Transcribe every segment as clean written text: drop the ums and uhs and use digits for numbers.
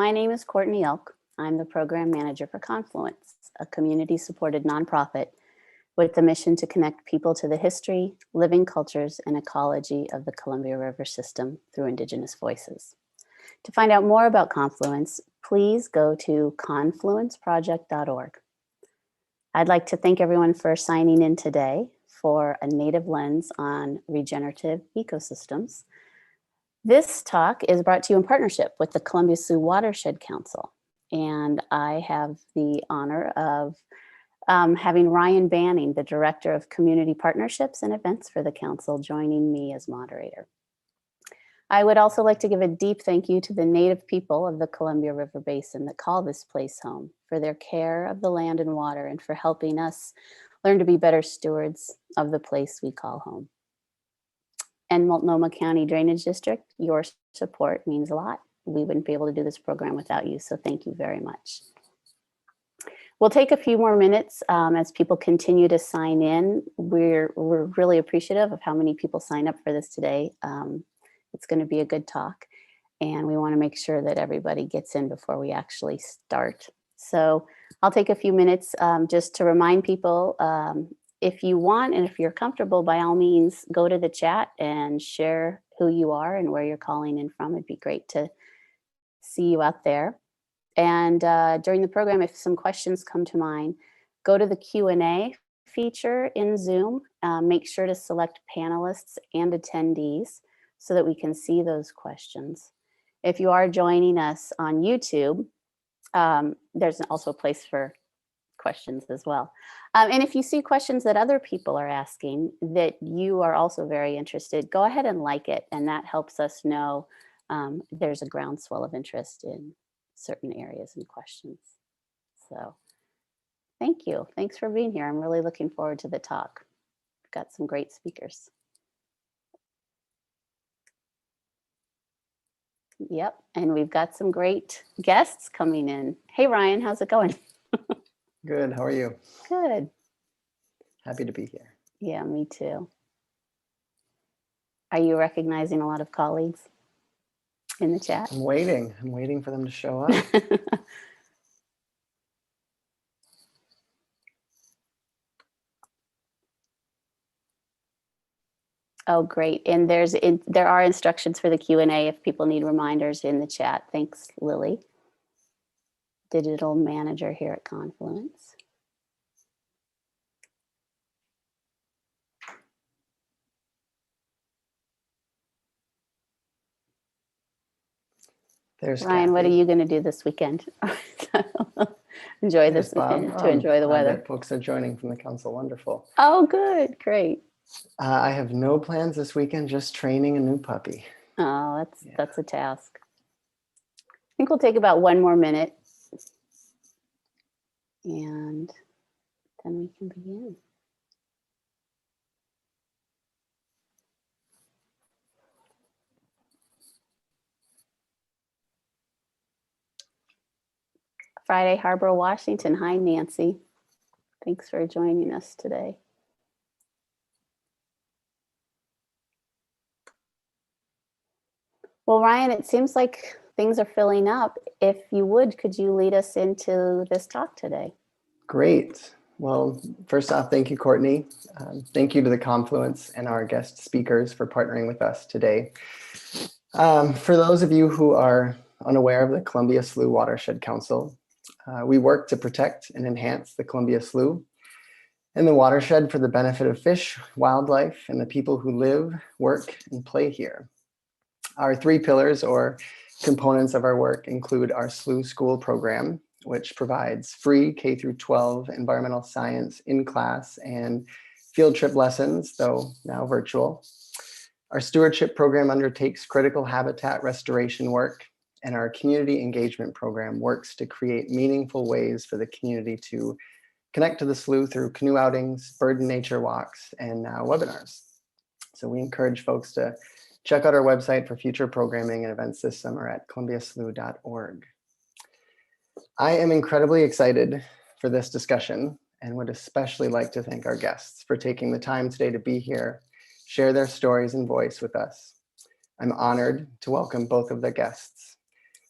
My name is Courtney Elk. I'm the program manager for Confluence, a community-supported nonprofit with the mission to connect people to the history, living cultures, and ecology of the Columbia River system through Indigenous voices. To find out more about Confluence, please go to confluenceproject.org. I'd like to thank everyone for signing in today for a native lens on regenerative ecosystems. This talk is brought to you in partnership with the Columbia Slough Watershed Council, and I have the honor of having Ryan Banning, the Director of Community Partnerships and Events for the Council, joining me as moderator. I would also like to give a deep thank you to the Native people of the Columbia River Basin that call this place home for their care of the land and water and for helping us learn to be better stewards of the place we call home. And Multnomah County Drainage District, your support means a lot. We wouldn't be able to do this program without you, so thank you very much. We'll take a few more minutes as people continue to sign in. We're really appreciative of how many people sign up for this today. It's going to be a good talk, and we want to make sure that everybody gets in before we actually start. So I'll take a few minutes just to remind people, if you want and if you're comfortable, by all means, go to the chat and share who you are and where you're calling in from. It'd be great to see you out there. And during the program, if some questions come to mind, go to the Q&A feature in Zoom. Make sure to select panelists and attendees so that we can see those questions. If you are joining us on YouTube, there's also a place for questions as well. And if you see questions that other people are asking that you are also very interested, go ahead and like it, and that helps us know there's a groundswell of interest in certain areas and questions. So thank you. Thanks for being here. I'm really looking forward to the talk. We've got some great speakers. Yep, and we've got some great guests coming in. Hey, Ryan, how's it going? Good, how are you? Good. Happy to be here. Yeah, me too. Are you recognizing a lot of colleagues in the chat? I'm waiting for them to show up. Oh, great. And there are instructions for the Q&A if people need reminders in the chat. Thanks, Lily, digital manager here at Confluence. There's Ryan, what are you going to do this weekend? Enjoy this, to enjoy the weather. Folks are joining from the council. Wonderful. Oh, good. Great. I have no plans this weekend, just training a new puppy. Oh, that's a task. I think we'll take about one more minute and then we can begin. Friday Harbor, Washington. Hi, Nancy. Thanks for joining us today. Well, Ryan, it seems like things are filling up. If you would, could you lead us into this talk today? Great. Well, first off, thank you, Courtney. Thank you to the Confluence and our guest speakers for partnering with us today. For those of you who are unaware of the Columbia Slough Watershed Council, we work to protect and enhance the Columbia Slough and the watershed for the benefit of fish, wildlife, and the people who live, work, and play here. Our three pillars or components of our work include our Slough School program, which provides free K-12 environmental science in class and field trip lessons, though now virtual. Our stewardship program undertakes critical habitat restoration work, and our community engagement program works to create meaningful ways for the community to connect to the slough through canoe outings, bird and nature walks, and now webinars. So we encourage folks to check out our website for future programming and events this summer at columbiaslough.org. I am incredibly excited for this discussion and would especially like to thank our guests for taking the time today to be here, share their stories and voice with us. I'm honored to welcome both of the guests.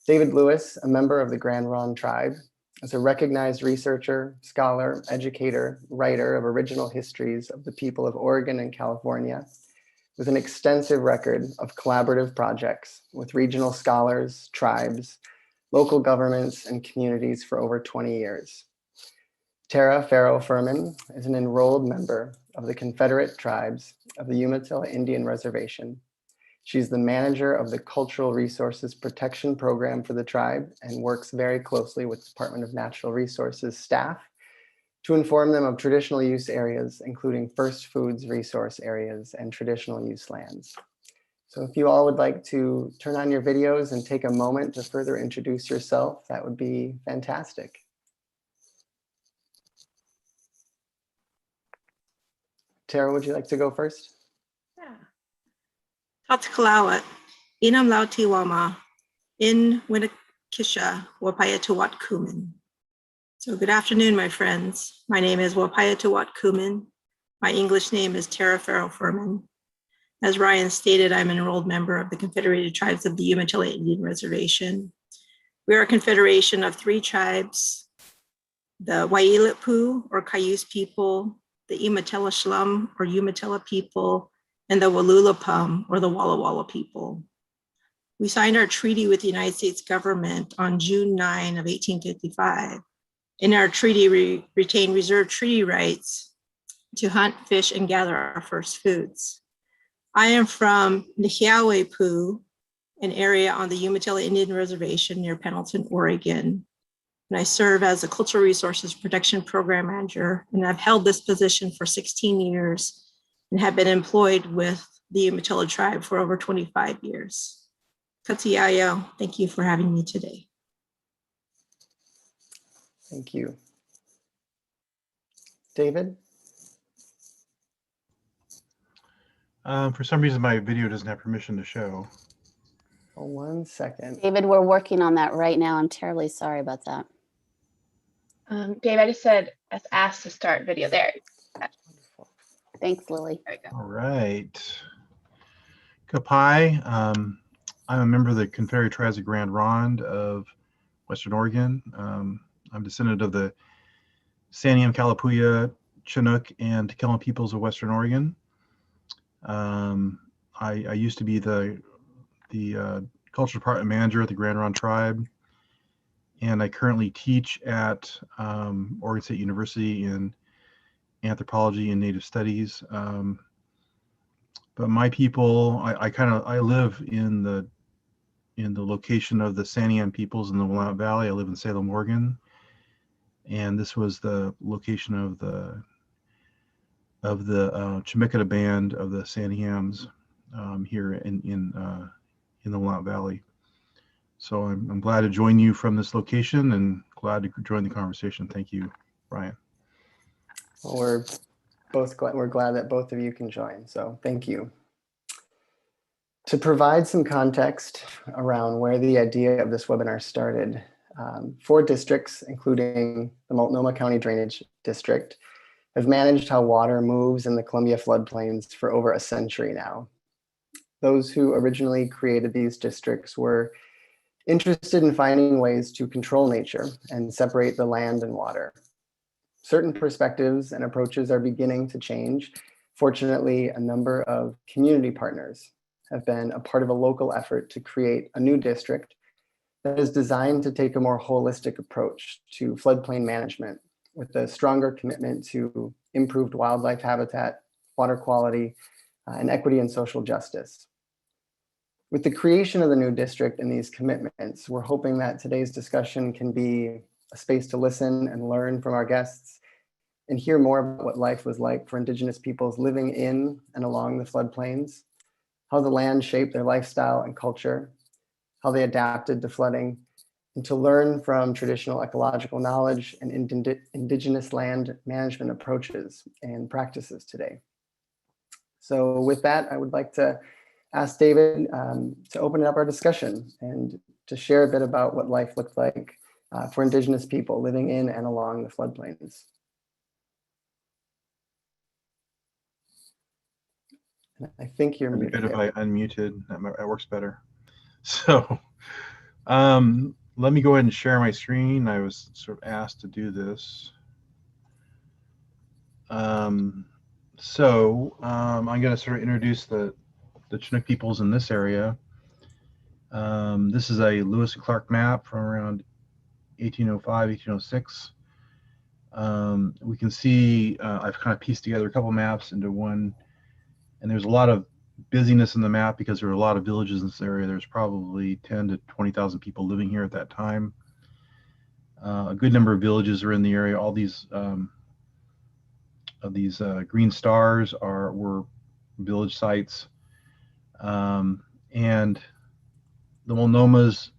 David Lewis, a member of the Grand Ronde tribe, is a recognized researcher, scholar, educator, writer of original histories of the people of Oregon and California, with an extensive record of collaborative projects with regional scholars, tribes, local governments, and communities for over 20 years. Tara Farrow Furman is an enrolled member of the Confederate Tribes of the Umatilla Indian Reservation. She's the manager of the Cultural Resources Protection Program for the tribe and works very closely with Department of Natural Resources staff to inform them of traditional use areas, including first foods resource areas and traditional use lands. So if you all would like to turn on your videos and take a moment to further introduce yourself, that would be fantastic. Tara, would you like to go first? Yeah. Tatkalawat, Inam Lautiwama, in Winnikisha, Wapato Kumin. So good afternoon, my friends. My name is Wapato Kumin. My English name is Tara Farrow Furman. As Ryan stated, I'm an enrolled member of the Confederated Tribes of the Umatilla Indian Reservation. We are a confederation of 3 tribes, the Waiilippu or Cayuse people, the Umatilla Shlum or Umatilla people, and the Walulapum or the Walla Walla people. We signed our treaty with the United States government on June 9 of 1855. In our treaty, we retained reserved treaty rights to hunt, fish, and gather our first foods. I am from Nihiawepu, an area on the Umatilla Indian Reservation near Pendleton, Oregon. And I serve as the Cultural Resources Protection Program Manager, and I've held this position for 16 years and have been employed with the Umatilla tribe for over 25 years. Katiyayo, thank you for having me today. Thank you. David? For some reason, my video doesn't have permission to show. Oh, 1 second. David, we're working on that right now. I'm terribly sorry about that. Dave, I just said as asked to start video there. Thanks, Lily. There we go. All right. Kapai, I'm a member of the Confederate Tribes of Grand Ronde of Western Oregon. I'm descendant of the Saniam, Kalapuya, Chinook, and Takelma peoples of Western Oregon. I used to be the culture department manager at the Grand Ronde tribe, and I currently teach at Oregon State University in anthropology and native studies. But my people, I live in the location of the Saniam peoples in the Willamette Valley. I live in Salem, Oregon, and this was the location of the Chimichita band of the Saniams here in the Willamette Valley. So I'm glad to join you from this location and glad to join the conversation. Thank you, Ryan. Well, we're glad that both of you can join, so thank you. To provide some context around where the idea of this webinar started, 4 districts, including the Multnomah County Drainage District, have managed how water moves in the Columbia floodplains for over a century now. Those who originally created these districts were interested in finding ways to control nature and separate the land and water. Certain perspectives and approaches are beginning to change. Fortunately, a number of community partners have been a part of a local effort to create a new district that is designed to take a more holistic approach to floodplain management with a stronger commitment to improved wildlife habitat, water quality, and equity and social justice. With the creation of the new district and these commitments, we're hoping that today's discussion can be a space to listen and learn from our guests and hear more about what life was like for Indigenous peoples living in and along the floodplains, how the land shaped their lifestyle and culture, how they adapted to flooding, and to learn from traditional ecological knowledge and Indigenous land management approaches and practices today. So with that, I would like to ask David to open up our discussion and to share a bit about what life looked like for Indigenous people living in and along the floodplains. I think you're It'd be muted. good if I unmuted. That works better. So, Let me go ahead and share my screen. I was sort of asked to do this. I'm going to sort of introduce the Chinook peoples in this area. This is a Lewis and Clark map from around 1805, 1806. We can see I've kind of pieced together a couple maps into one, and there's a lot of busyness in the map because there are a lot of villages in this area. There's probably 10 to 20,000 people living here at that time. A good number of villages are in the area. All these green stars were village sites, and the Multnomas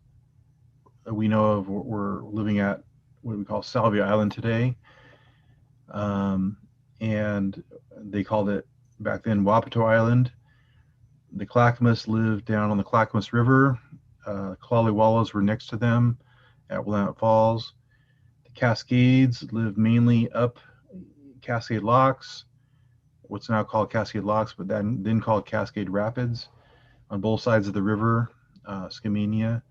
we know of were living at what we call Salvia Island today, and they called it back then Wapato Island. The Clackamas lived down on the Clackamas River. Kalaliwalas were next to them at Willamette Falls. The Cascades lived mainly up Cascade Locks, what's now called Cascade Locks, but then called Cascade Rapids, on both sides of the river, Skamania.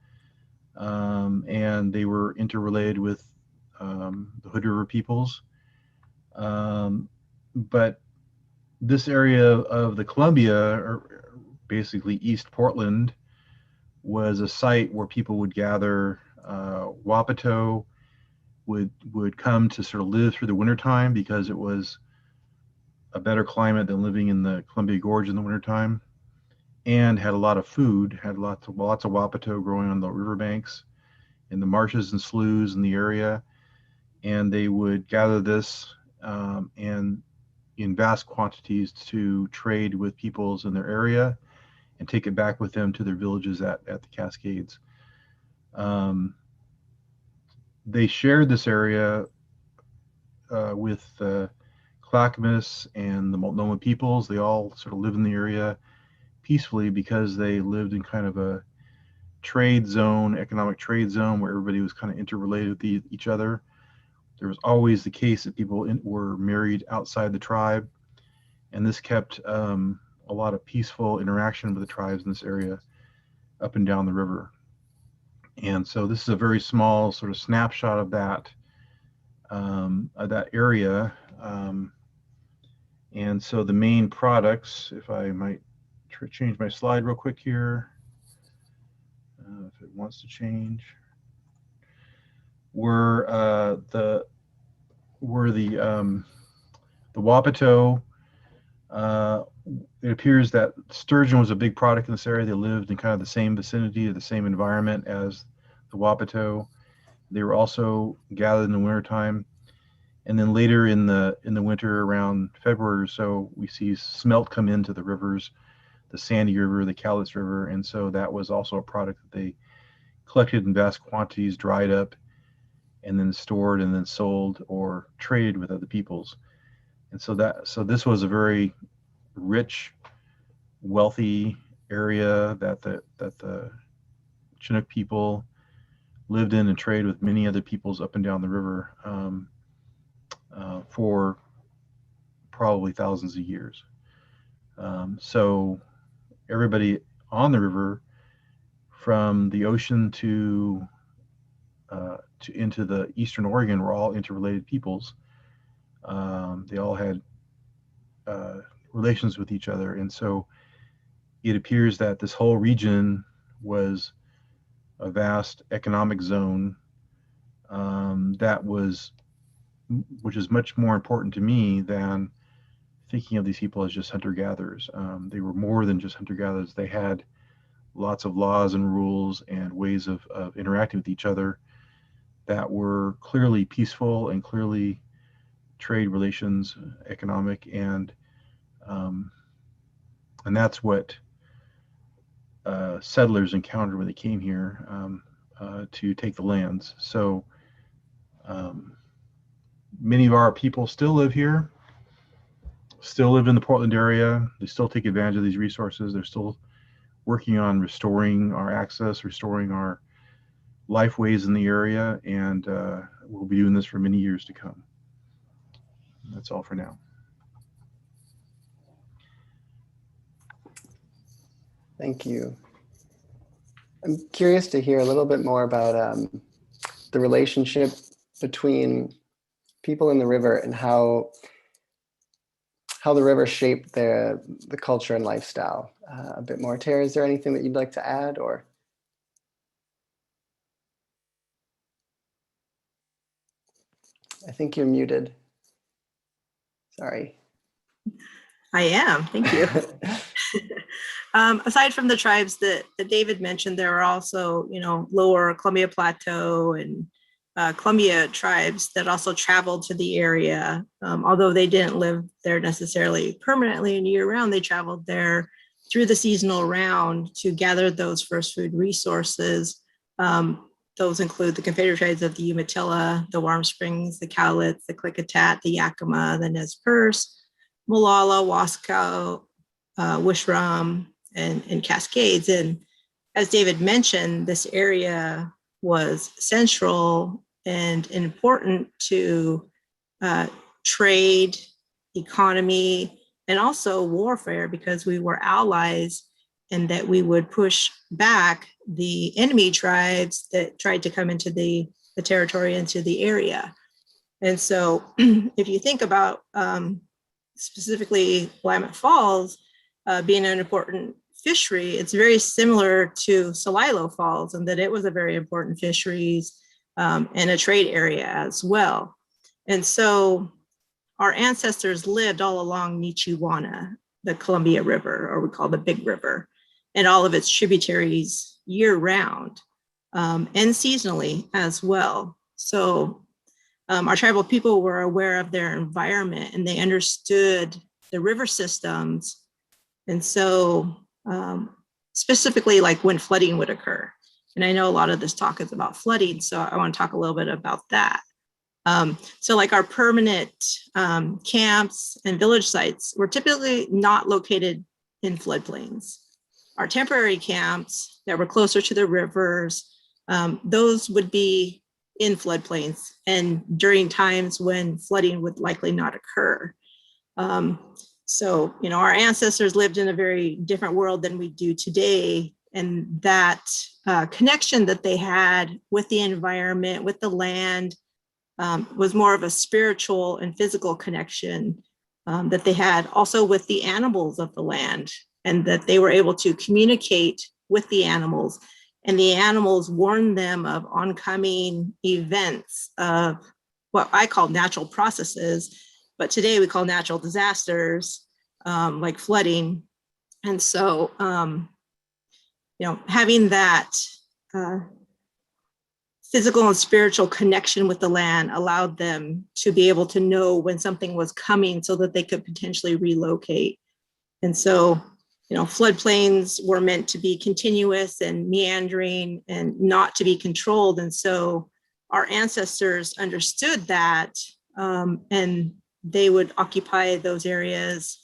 And they were interrelated with the Hood River peoples. But this area of the Columbia, or basically East Portland, was a site where people would gather. Wapato would come to sort of live through the wintertime because it was a better climate than living in the Columbia Gorge in the wintertime, and had a lot of food, had lots of Wapato growing on the riverbanks, in the marshes and sloughs in the area, and they would gather this and in vast quantities to trade with peoples in their area and take it back with them to their villages at the Cascades. They shared this area with the Clackamas and the Multnomah peoples. They all sort of lived in the area peacefully because they lived in kind of a trade zone, economic trade zone, where everybody was kind of interrelated with each other. There was always the case that people were married outside the tribe, and this kept a lot of peaceful interaction with the tribes in this area up and down the river. And so this is a very small sort of snapshot of that area. And so the main products, if I might change my slide real quick here, if it wants to change, were the Wapato. It appears that sturgeon was a big product in this area. They lived in kind of the same vicinity, the same environment as the Wapato. They were also gathered in the wintertime. And then later in the winter, around February or so, we see smelt come into the rivers, the Sandy River, the Cowlitz River, and so that was also a product that they collected in vast quantities, dried up, and then stored and then sold or traded with other peoples. And so this was a very rich, wealthy area that the Chinook people lived in and traded with many other peoples up and down the river for probably thousands of years. So everybody on the river, from the ocean to into the eastern Oregon, were all interrelated peoples. They all had relations with each other, and so it appears that this whole region was a vast economic zone which is much more important to me than thinking of these people as just hunter-gatherers. They were more than just hunter-gatherers. They had lots of laws and rules and ways of interacting with each other that were clearly peaceful and clearly trade relations, economic, and that's what settlers encountered when they came here to take the lands. So many of our people still live here, still live in the Portland area. They still take advantage of these resources. They're still working on restoring our access, restoring our lifeways in the area, and we'll be doing this for many years to come. That's all for now. Thank you. I'm curious to hear a little bit more about the relationship between people in the river and how the river shaped the culture and lifestyle a bit more. Tara, is there anything that you'd like to add, or? I think you're muted. Sorry. I am, thank you. Aside from the tribes that David mentioned, there are also, lower Columbia Plateau and Columbia tribes that also traveled to the area. Although they didn't live there necessarily permanently and year round, they traveled there through the seasonal round to gather those first food resources. Those include the Confederate tribes of the Umatilla, the Warm Springs, the Cowlitz, the Klickitat, the Yakima, the Nez Perce, Molalla, Wasco, Wishram, and Cascades. And as David mentioned, this area was central and important to trade, economy, and also warfare, because we were allies and that we would push back the enemy tribes that tried to come into the territory, into the area. And so if you think about specifically Willamette Falls being an important fishery, it's very similar to Celilo Falls in that it was a very important fisheries and a trade area as well. And so our ancestors lived all along Nichiwana, the Columbia River, or we call the Big River, and all of its tributaries year round and seasonally as well. So our tribal people were aware of their environment and they understood the river systems. And so specifically like when flooding would occur. And I know a lot of this talk is about flooding, so I want to talk a little bit about that. So like our permanent camps and village sites were typically not located in floodplains. Our temporary camps that were closer to the rivers, those would be in floodplains and during times when flooding would likely not occur. So, our ancestors lived in a very different world than we do today. And that connection that they had with the environment, with the land, was more of a spiritual and physical connection that they had also with the animals of the land, and that they were able to communicate with the animals, and the animals warned them of oncoming events of what I call natural processes, but today we call natural disasters like flooding. And so, having that physical and spiritual connection with the land allowed them to be able to know when something was coming so that they could potentially relocate. And so, floodplains were meant to be continuous and meandering and not to be controlled. And so our ancestors understood that, and they would occupy those areas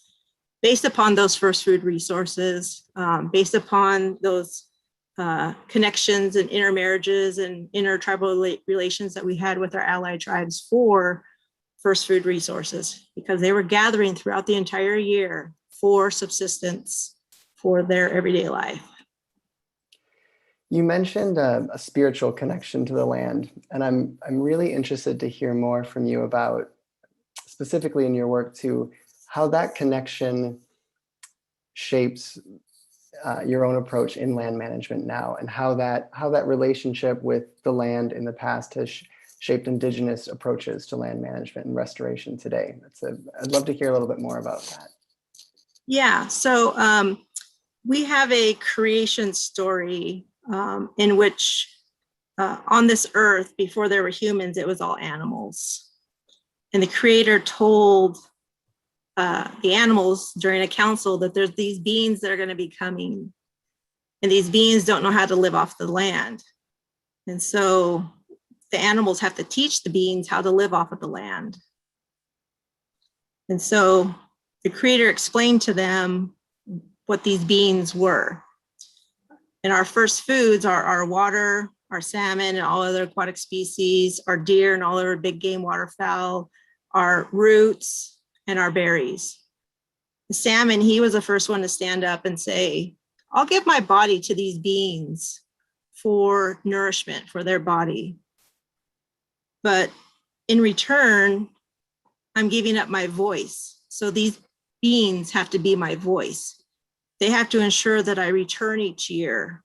based upon those first food resources, based upon those connections and intermarriages and intertribal relations that we had with our allied tribes for first food resources, because they were gathering throughout the entire year for subsistence for their everyday life. You mentioned a spiritual connection to the land, and I'm really interested to hear more from you about, specifically in your work, to how that connection shapes your own approach in land management now, and how that relationship with the land in the past has shaped Indigenous approaches to land management and restoration today. I'd love to hear a little bit more about that. Yeah, so we have a creation story in which on this earth, before there were humans, it was all animals. And the Creator told the animals during a council that there's these beings that are going to be coming, and these beings don't know how to live off the land. And so the animals have to teach the beings how to live off of the land. And so the Creator explained to them what these beings were. And our first foods are our water, our salmon and all other aquatic species, our deer and all other big game waterfowl, our roots and our berries. The salmon, he was the first one to stand up and say, I'll give my body to these beings for nourishment for their body. But in return, I'm giving up my voice. So these beings have to be my voice. They have to ensure that I return each year,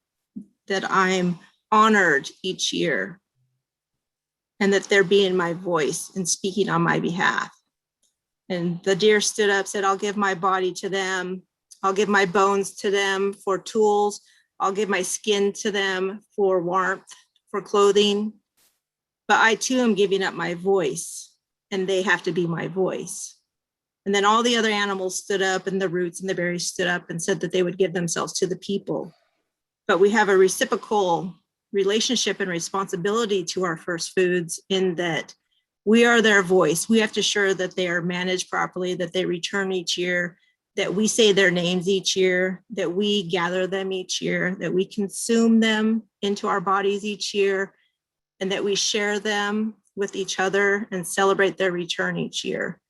that I'm honored each year, and that they're being my voice and speaking on my behalf. And the deer stood up, said, I'll give my body to them. I'll give my bones to them for tools. I'll give my skin to them for warmth, for clothing. But I too am giving up my voice, and they have to be my voice. And then all the other animals stood up, and the roots and the berries stood up and said that they would give themselves to the people. But we have a reciprocal relationship and responsibility to our first foods in that we are their voice. We have to ensure that they are managed properly, that they return each year, that we say their names each year, that we gather them each year, that we consume them into our bodies each year, and that we share them with each other and celebrate their return each year.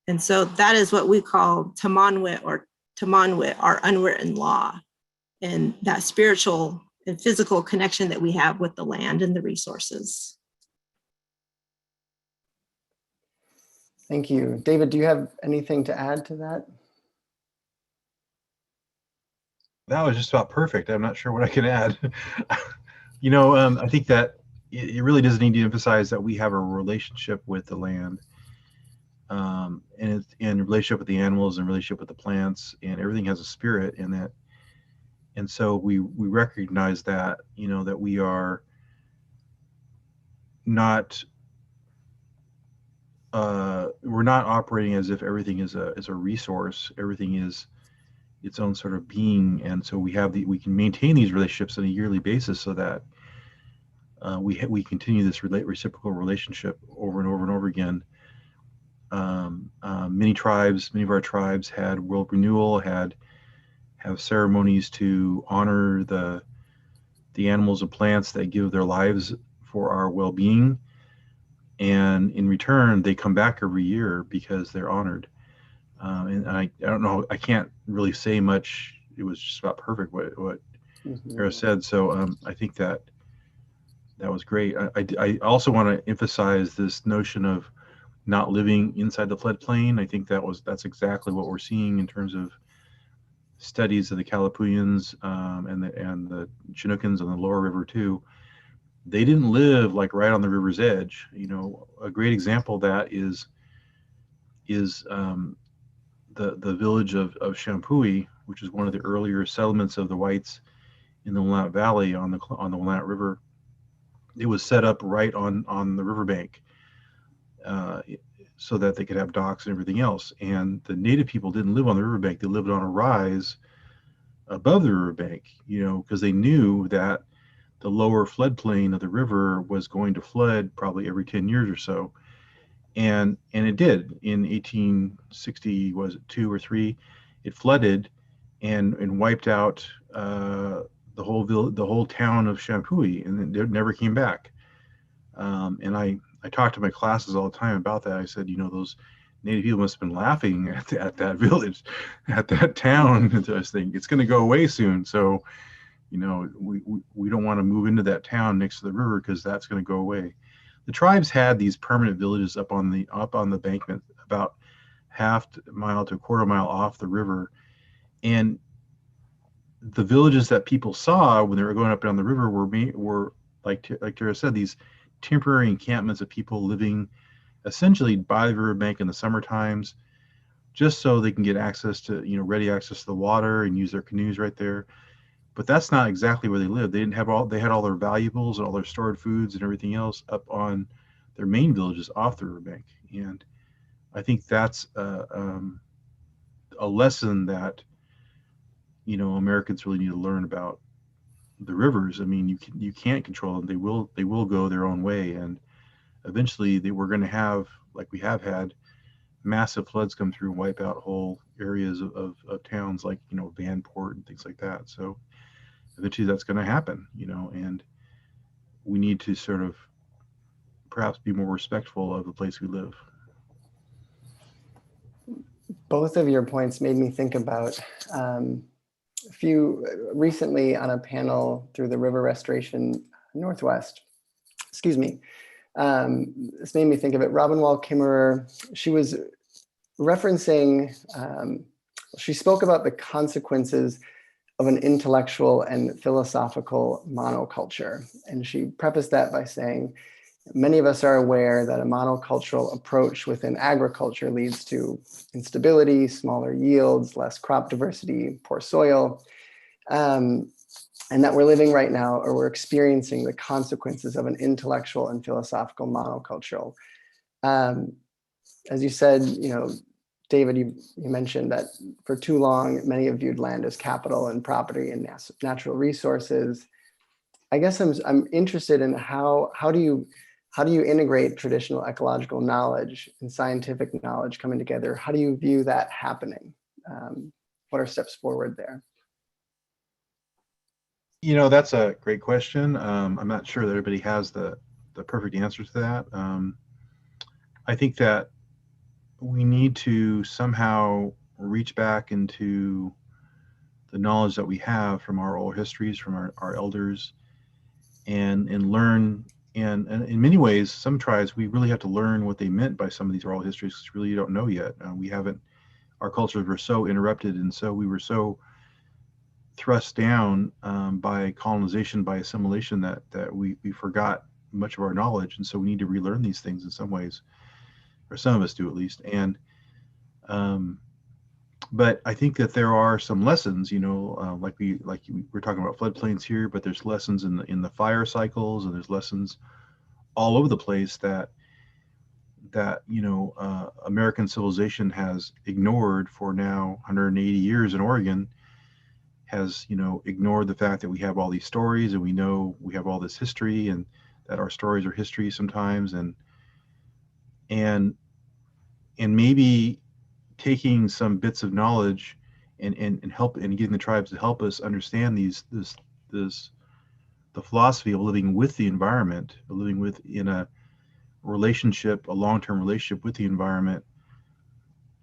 And so that is what we call Tamanwit, or Tamanwit, our unwritten law, and that spiritual and physical connection that we have with the land and the resources. Thank you. David, do you have anything to add to that? That was just about perfect. I'm not sure what I can add. You know, I think that it really does need to emphasize that we have a relationship with the land, and relationship with the animals, and relationship with the plants, and everything has a spirit in it. And so we recognize that, you know, that we are not we're not operating as if everything is a resource. Everything is its own sort of being, and so we can maintain these relationships on a yearly basis, so that we continue this reciprocal relationship over and over and over again. Many of our tribes had world renewal, have ceremonies to honor the animals and plants that give their lives for our well-being, and in return they come back every year because they're honored. And I don't know, I can't really say much. It was just about perfect what Sarah said. So I think that was great. I also want to emphasize this notion of not living inside the floodplain. I think that's exactly what we're seeing in terms of studies of the Calapooians and the Chinooks on the lower river too. They didn't live like right on the river's edge. You know, a great example of that is the village of Shampooy, which is one of the earlier settlements of the whites in the Willamette Valley on the Willamette River. It was set up right on the riverbank, so that they could have docks and everything else. And the native people didn't live on the riverbank; they lived on a rise above the riverbank. You know, because they knew that the lower floodplain of the river was going to flood probably every 10 years or so. And it did. In 1860, was it 2 or 3, it flooded and wiped out the whole town of Shampooy, and it never came back. And I talk to my classes all the time about that. I said, you know, those native people must have been laughing at that village, at that town. I was thinking, it's going to go away soon. So, you know, we don't want to move into that town next to the river, because that's going to go away. The tribes had these permanent villages up on the bankment, about half mile to a quarter mile off the river, and the villages that people saw when they were going up and down the river were like Tara said, these temporary encampments of people living essentially by the riverbank in the summer times, just so they can get access to, you know, ready access to the water and use their canoes right there. But that's not exactly where they lived. They had all their valuables and all their stored foods and everything else up on their main villages off the riverbank. And I think that's a lesson that, you know, Americans really need to learn about the rivers. I mean, you can't control them. They will go their own way, and eventually we're going to have, like we have had, massive floods come through and wipe out whole areas of towns like, you know, Vanport and things like that. So eventually that's going to happen, you know, and we need to sort of perhaps be more respectful of the place we live. Both of your points made me think about recently on a panel through the River Restoration Northwest. Excuse me. This made me think of it. Robin Wall Kimmerer, she was referencing, she spoke about the consequences of an intellectual and philosophical monoculture. And she prefaced that by saying, many of us are aware that a monocultural approach within agriculture leads to instability, smaller yields, less crop diversity, poor soil, and that we're living right now, or we're experiencing the consequences of an intellectual and philosophical monocultural. As you said, David, you mentioned that for too long, many have viewed land as capital and property and natural resources. I guess I'm interested in how do you integrate traditional ecological knowledge and scientific knowledge coming together? How do you view that happening? What are steps forward there? That's a great question. I'm not sure that everybody has the perfect answer to that. I think that we need to somehow reach back into the knowledge that we have from our oral histories, from our elders, and learn. And in many ways, some tribes, we really have to learn what they meant by some of these oral histories, because we really don't know yet. We haven't, our cultures were so interrupted, and so we were so thrust down by colonization, by assimilation, that we forgot much of our knowledge. And so we need to relearn these things in some ways, or some of us do at least. And but I think that there are some lessons, like we're talking about floodplains here, but there's lessons in the fire cycles, and there's lessons all over the place that American civilization has ignored for now 180 years in Oregon, has ignored the fact that we have all these stories, and we know we have all this history, and that our stories are history sometimes, and maybe taking some bits of knowledge and getting the tribes to help us understand the philosophy of living with the environment, in a relationship, a long-term relationship with the environment,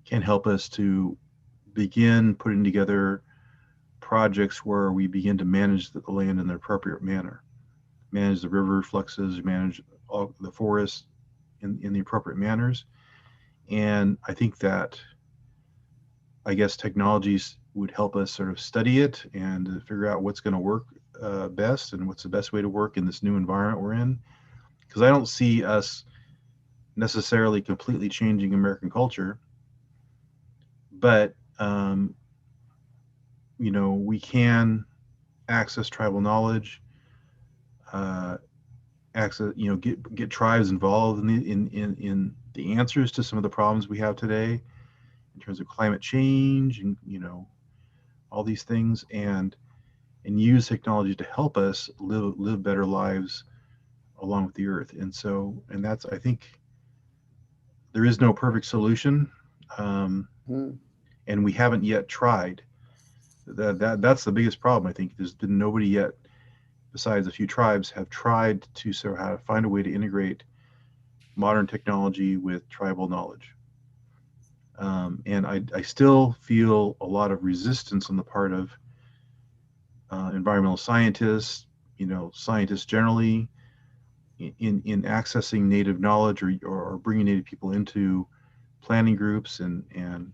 can help us to begin putting together projects where we begin to manage the land in the appropriate manner, manage the river fluxes, manage all the forests in the appropriate manners. And I think that, I guess, technologies would help us sort of study it and figure out what's going to work best, and what's the best way to work in this new environment we're in. Because I don't see us necessarily completely changing American culture, but we can access tribal knowledge, get tribes involved in the answers to some of the problems we have today in terms of climate change, and all these things, and use technology to help us live better lives along with the earth. And that's, I think, there is no perfect solution, and we haven't yet tried. That's the biggest problem. I think there's been nobody yet, besides a few tribes, have tried to sort of how to find a way to integrate modern technology with tribal knowledge. And I still feel a lot of resistance on the part of environmental scientists, scientists generally, in accessing native knowledge, or bringing native people into planning groups and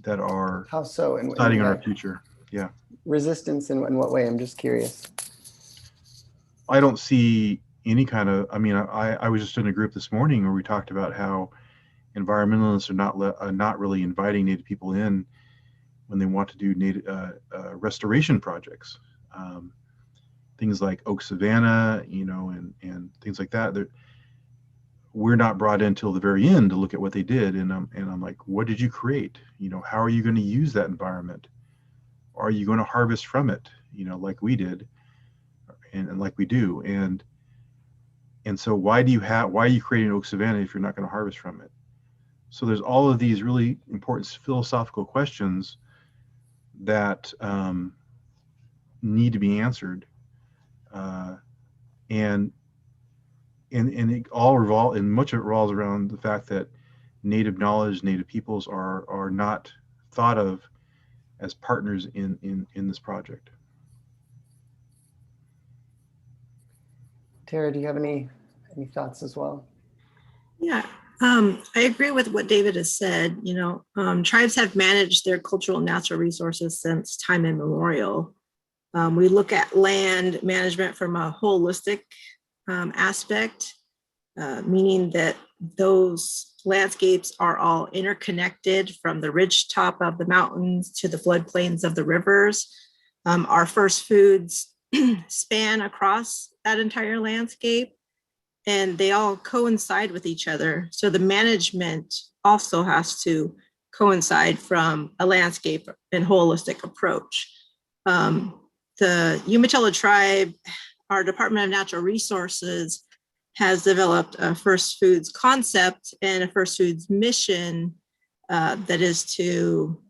that are How so? deciding on our future. Yeah. Resistance in what way? I'm just curious. I don't see any kind of, I was just in a group this morning where we talked about how environmentalists are not really inviting native people in when they want to do native restoration projects. Things like Oak Savanna, and things like that. We're not brought in till the very end to look at what they did, and I'm like, what did you create? How are you going to use that environment? Are you going to harvest from it? Like we did, and like we do, and so why are you creating Oak Savanna if you're not going to harvest from it? So there's all of these really important philosophical questions that need to be answered, and it all much of it revolves around the fact that native knowledge, native peoples are not thought of as partners in this project. Tara, do you have any thoughts as well? Yeah, I agree with what David has said. You know, tribes have managed their cultural and natural resources since time immemorial. We look at land management from a holistic aspect, meaning that those landscapes are all interconnected from the ridge top of the mountains to the floodplains of the rivers. Our first foods span across that entire landscape, and they all coincide with each other. So the management also has to coincide from a landscape and holistic approach. The Umatilla tribe, our Department of Natural Resources, has developed a first foods concept and a first foods mission that is to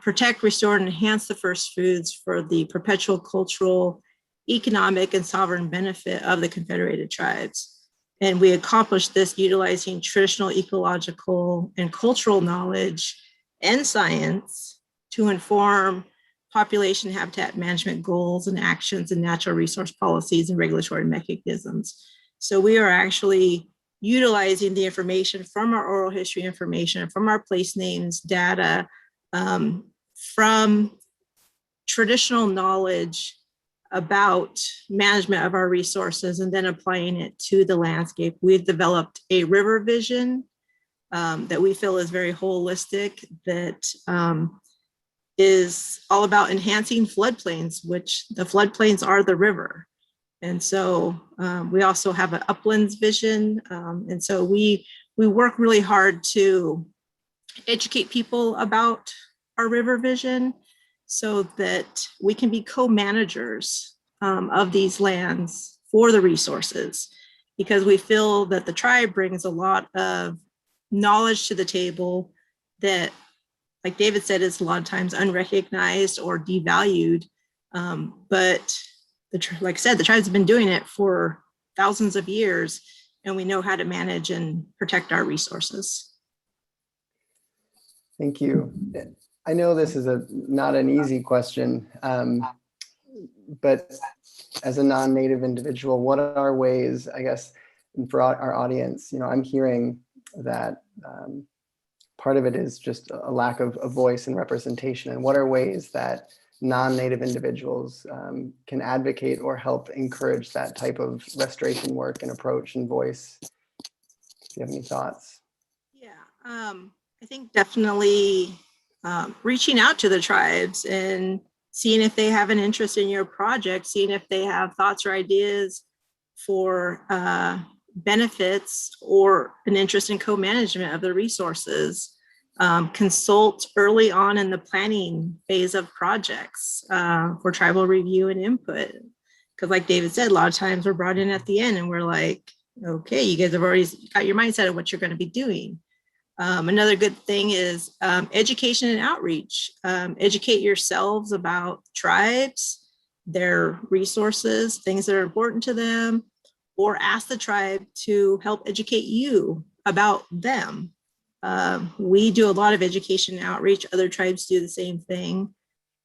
protect, restore, and enhance the first foods for the perpetual cultural, economic, and sovereign benefit of the Confederated Tribes. And we accomplished this utilizing traditional ecological and cultural knowledge and science to inform population habitat management goals and actions and natural resource policies and regulatory mechanisms. So we are actually utilizing the information from our oral history information, from our place names data, from traditional knowledge about management of our resources, and then applying it to the landscape. We've developed a river vision that we feel is very holistic, that is all about enhancing floodplains, which the floodplains are the river. And so we also have an uplands vision. And so we work really hard to educate people about our river vision so that we can be co-managers of these lands for the resources, because we feel that the tribe brings a lot of knowledge to the table that, like David said, is a lot of times unrecognized or devalued. But like I said, the tribes have been doing it for thousands of years, and we know how to manage and protect our resources. Thank you. I know this is not an easy question, but as a non-native individual, what are ways, I guess, for our audience, I'm hearing that part of it is just a lack of a voice and representation. And what are ways that non-native individuals can advocate or help encourage that type of restoration work and approach and voice? Do you have any thoughts? Yeah, I think definitely reaching out to the tribes and seeing if they have an interest in your project, seeing if they have thoughts or ideas for benefits or an interest in co-management of the resources. Consult early on in the planning phase of projects for tribal review and input. Because like David said, a lot of times we're brought in at the end and we're like, okay, you guys have already got your mindset of what you're going to be doing. Another good thing is education and outreach. Educate yourselves about tribes, their resources, things that are important to them, or ask the tribe to help educate you about them. We do a lot of education and outreach. Other tribes do the same thing.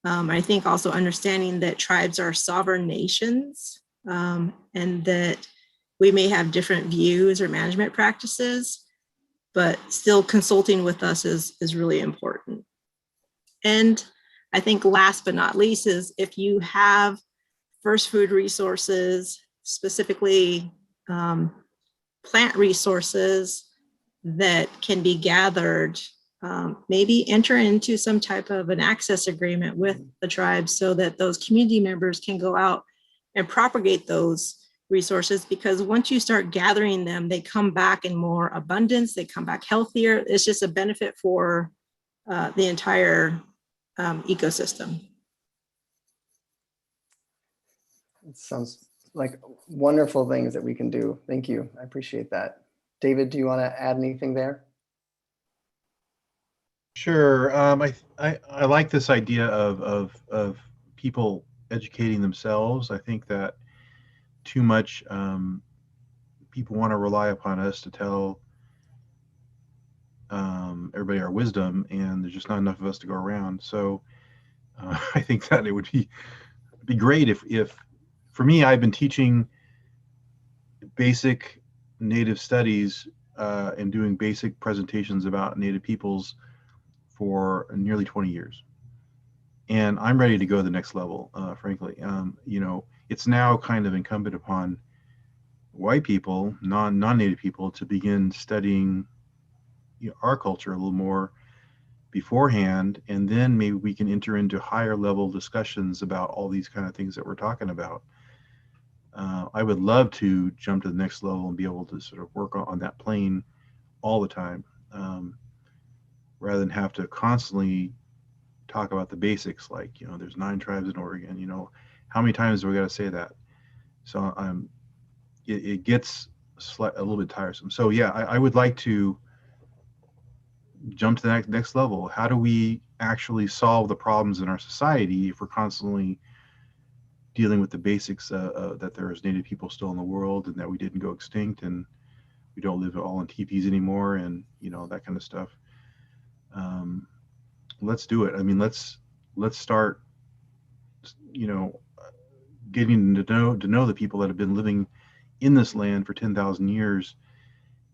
I think also understanding that tribes are sovereign nations and that we may have different views or management practices, but still consulting with us is really important. And I think last but not least is if you have first food resources, specifically plant resources that can be gathered, maybe enter into some type of an access agreement with the tribe so that those community members can go out and propagate those resources, because once you start gathering them, they come back in more abundance, they come back healthier. It's just a benefit for the entire ecosystem. It sounds like wonderful things that we can do. Thank you. I appreciate that. David, do you want to add anything there? Sure. I like this idea of people educating themselves. I think that too much people want to rely upon us to tell everybody our wisdom, and there's just not enough of us to go around. So I think that it would be great if for me, I've been teaching basic Native studies and doing basic presentations about Native peoples for nearly 20 years. And I'm ready to go to the next level, frankly. You know, it's now kind of incumbent upon white people, non-Native people, to begin studying, you know, our culture a little more beforehand, and then maybe we can enter into higher level discussions about all these kind of things that we're talking about. I would love to jump to the next level and be able to sort of work on that plane all the time, rather than have to constantly talk about the basics, like, you know, there's 9 tribes in Oregon, you know, how many times do we got to say that? So it gets a little bit tiresome. So yeah, I would like to jump to the next level. How do we actually solve the problems in our society if we're constantly dealing with the basics, that there's Native people still in the world and that we didn't go extinct and we don't live all in teepees anymore, and, you know, that kind of stuff. Let's do it. I mean, let's start, you know, getting to know the people that have been living in this land for 10,000 years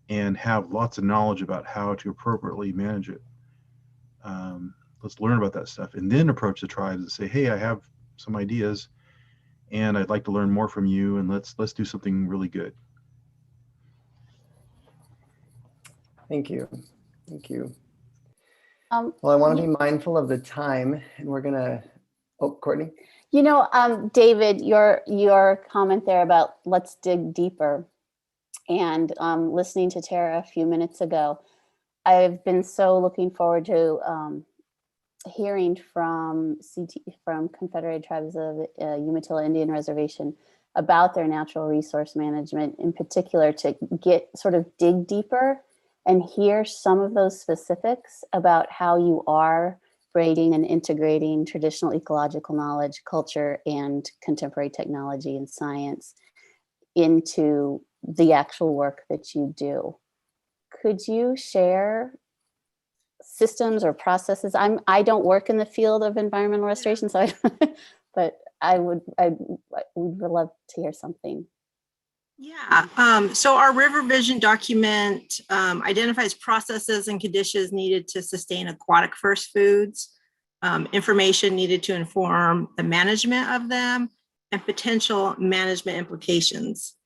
and have lots of knowledge about how to appropriately manage it. Let's learn about that stuff and then approach the tribes and say, hey, I have some ideas and I'd like to learn more from you, and let's do something really good. Thank you. Thank you. Um, Well, I want to be mindful of the time, and we're going to, oh, Courtney. You know, David, your comment there about let's dig deeper, and listening to Tara a few minutes ago, I've been so looking forward to hearing from Confederated Tribes of Umatilla Indian Reservation about their natural resource management, in particular, to get sort of dig deeper and hear some of those specifics about how you are braiding and integrating traditional ecological knowledge, culture, and contemporary technology and science into the actual work that you do. Could you share systems or processes? I don't work in the field of environmental restoration, so but I would love to hear something. Yeah, so our River Vision document identifies processes and conditions needed to sustain aquatic first foods, information needed to inform the management of them, and potential management implications.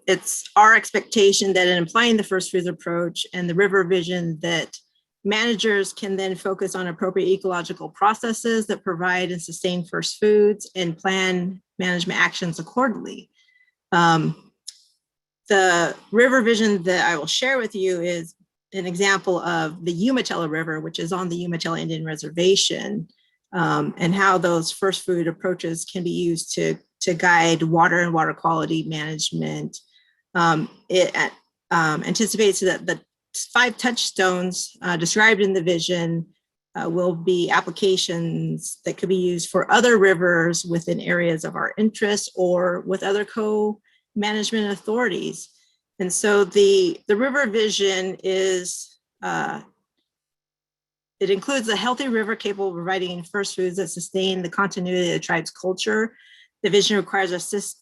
It's our expectation that in applying the first foods approach and the River Vision, that managers can then focus on appropriate ecological processes that provide and sustain first foods and plan management actions accordingly. The River Vision that I will share with you is an example of the Umatilla River, which is on the Umatilla Indian Reservation, and how those first food approaches can be used to guide water and water quality management. It anticipates that the 5 touchstones described in the vision will be applications that could be used for other rivers within areas of our interest or with other co-management authorities. And so the River Vision is, it includes a healthy river capable of providing first foods that sustain the continuity of the tribe's culture. The vision requires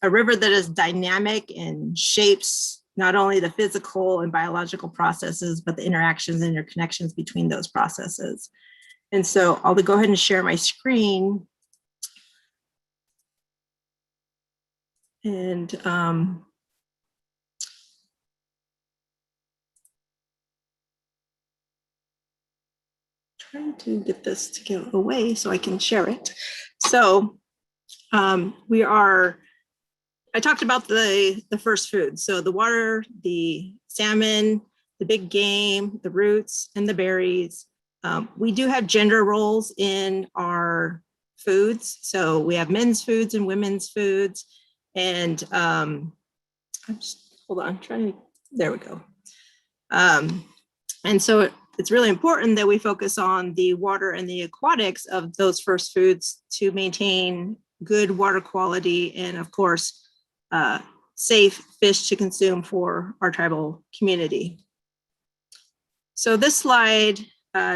a river that is dynamic and shapes not only the physical and biological processes, but the interactions and interconnections between those processes. And so I'll go ahead and share my screen. And trying to get this to go away so I can share it. So I talked about the first food. So the water, the salmon, the big game, the roots, and the berries. We do have gender roles in our foods. So we have men's foods and women's foods. And I'm just, hold on, there we go. And so it's really important that we focus on the water and the aquatics of those first foods to maintain good water quality and, of course, safe fish to consume for our tribal community. So this slide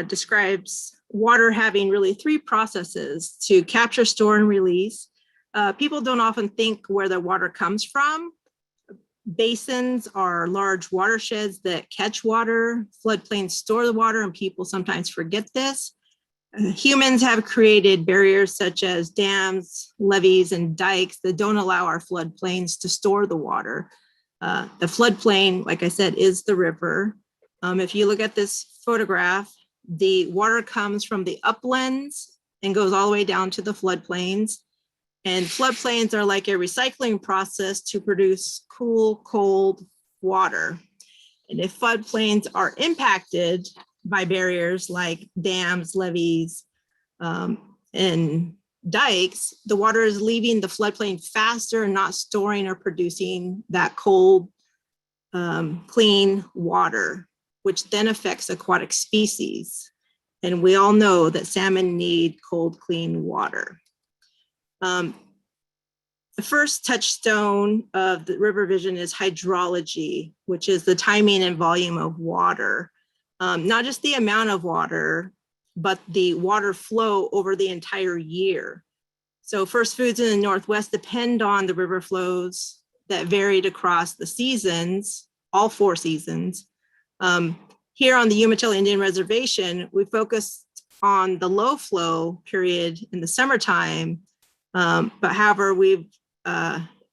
describes water having really three processes: to capture, store, and release. People don't often think where the water comes from. Basins are large watersheds that catch water. Floodplains store the water, and people sometimes forget this. Humans have created barriers such as dams, levees, and dikes that don't allow our floodplains to store the water. The floodplain, like I said, is the river. If you look at this photograph, the water comes from the uplands and goes all the way down to the floodplains. And floodplains are like a recycling process to produce cool, cold water. And if floodplains are impacted by barriers like dams, levees, and dikes, the water is leaving the floodplain faster and not storing or producing that cold, clean water, which then affects aquatic species. And we all know that salmon need cold, clean water. The first touchstone of the river vision is hydrology, which is the timing and volume of water. Not just the amount of water, but the water flow over the entire year. So first foods in the Northwest depend on the river flows that varied across the seasons, all 4 seasons. Here on the Umatilla Indian Reservation, we focused on the low flow period in the summertime, but however, we've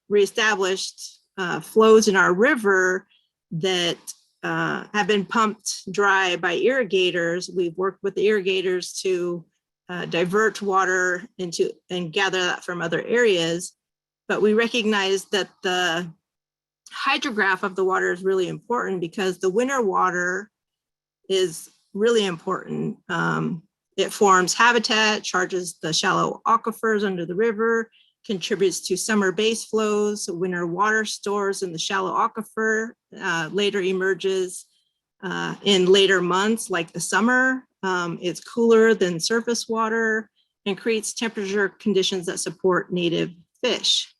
reestablished flows in our river that have been pumped dry by irrigators. We've worked with the irrigators to divert water into and gather that from other areas. But we recognize that the hydrograph of the water is really important because the winter water is really important. It forms habitat, charges the shallow aquifers under the river, contributes to summer base flows. Winter water stores in the shallow aquifer later emerges in later months like the summer. It's cooler than surface water and creates temperature conditions that support native fish.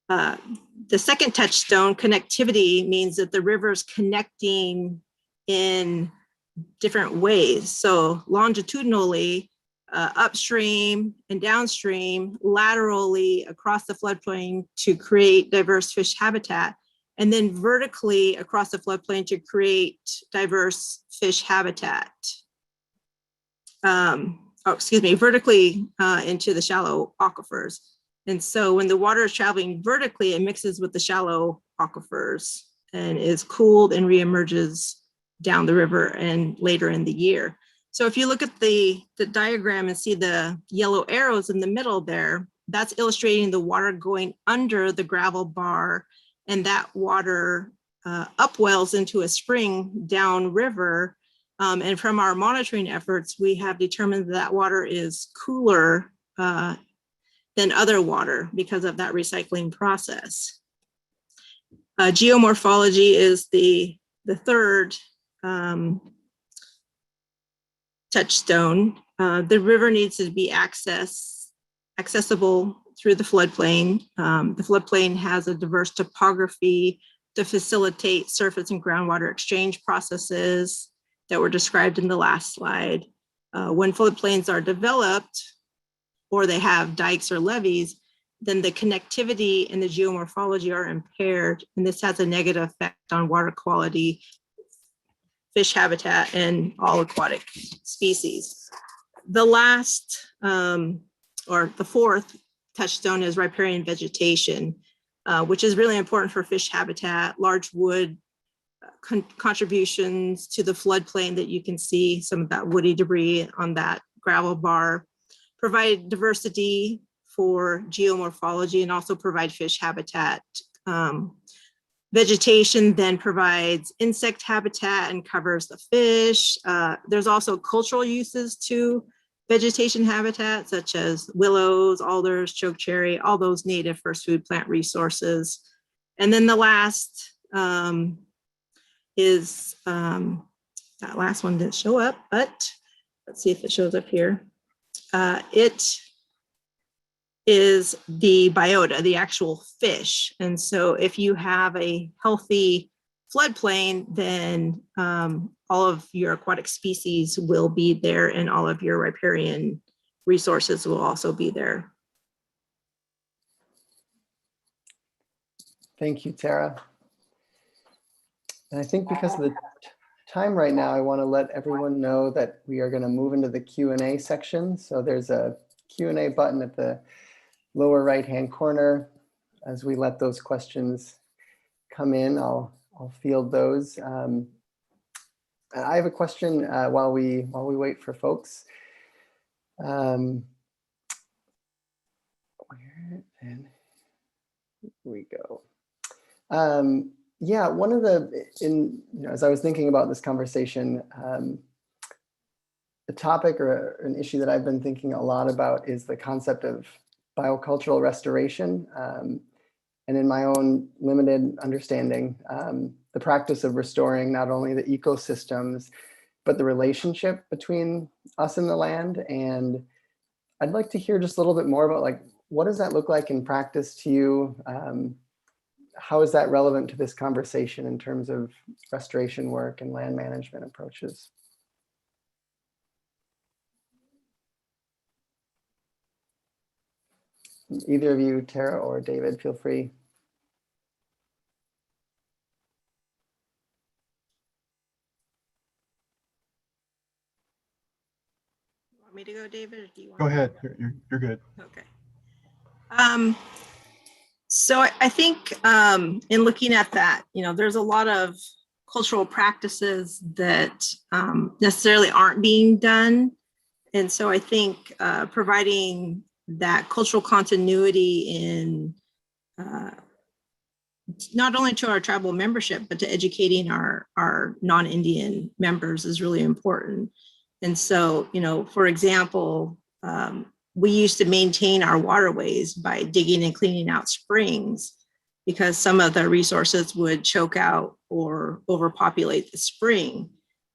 The second touchstone, connectivity, means that the river's connecting in different ways. So longitudinally, upstream and downstream, laterally across the floodplain to create diverse fish habitat, and then vertically across the floodplain to create diverse fish habitat. Vertically into the shallow aquifers. And so when the water is traveling vertically, it mixes with the shallow aquifers and is cooled and reemerges down the river and later in the year. So if you look at the diagram and see the yellow arrows in the middle there, that's illustrating the water going under the gravel bar, and that water upwells into a spring downriver. And from our monitoring efforts, we have determined that water is cooler than other water because of that recycling process. Geomorphology is the third touchstone. The river needs to be accessible through the floodplain. The floodplain has a diverse topography to facilitate surface and groundwater exchange processes that were described in the last slide. When floodplains are developed or they have dikes or levees, then the connectivity and the geomorphology are impaired, and this has a negative effect on water quality, fish habitat, and all aquatic species. The last, or the fourth touchstone is riparian vegetation, which is really important for fish habitat. Large wood contributions to the floodplain that you can see, some of that woody debris on that gravel bar, provide diversity for geomorphology and also provide fish habitat. Vegetation then provides insect habitat and covers the fish. There's also cultural uses to vegetation habitat, such as willows, alders, chokecherry, all those native first food plant resources. And then the last is, that last one didn't show up, but let's see if it shows up here. It is the biota, the actual fish. And so if you have a healthy floodplain, then all of your aquatic species will be there, and all of your riparian resources will also be there. Thank you, Tara. And I think because of the time right now, I want to let everyone know that we are going to move into the Q&A section. So there's a Q&A button at the lower right-hand corner. As we let those questions come in, I'll field those. I have a question while we wait for folks. Where and here we go. Yeah, one of the as I was thinking about this conversation, the topic or an issue that I've been thinking a lot about is the concept of biocultural restoration. And in my own limited understanding, the practice of restoring not only the ecosystems, but the relationship between us and the land. And I'd like to hear just a little bit more about, like, what does that look like in practice to you? How is that relevant to this conversation in terms of restoration work and land management approaches? Either of you, Tara or David, feel free. Want me to go, David, or do you want Go to ahead. You're good. Okay. So I think in looking at that, there's a lot of cultural practices that necessarily aren't being done. And so I think providing that cultural continuity in not only to our tribal membership, but to educating our non-Indian members is really important. And so, for example, we used to maintain our waterways by digging and cleaning out springs, because some of the resources would choke out or overpopulate the spring.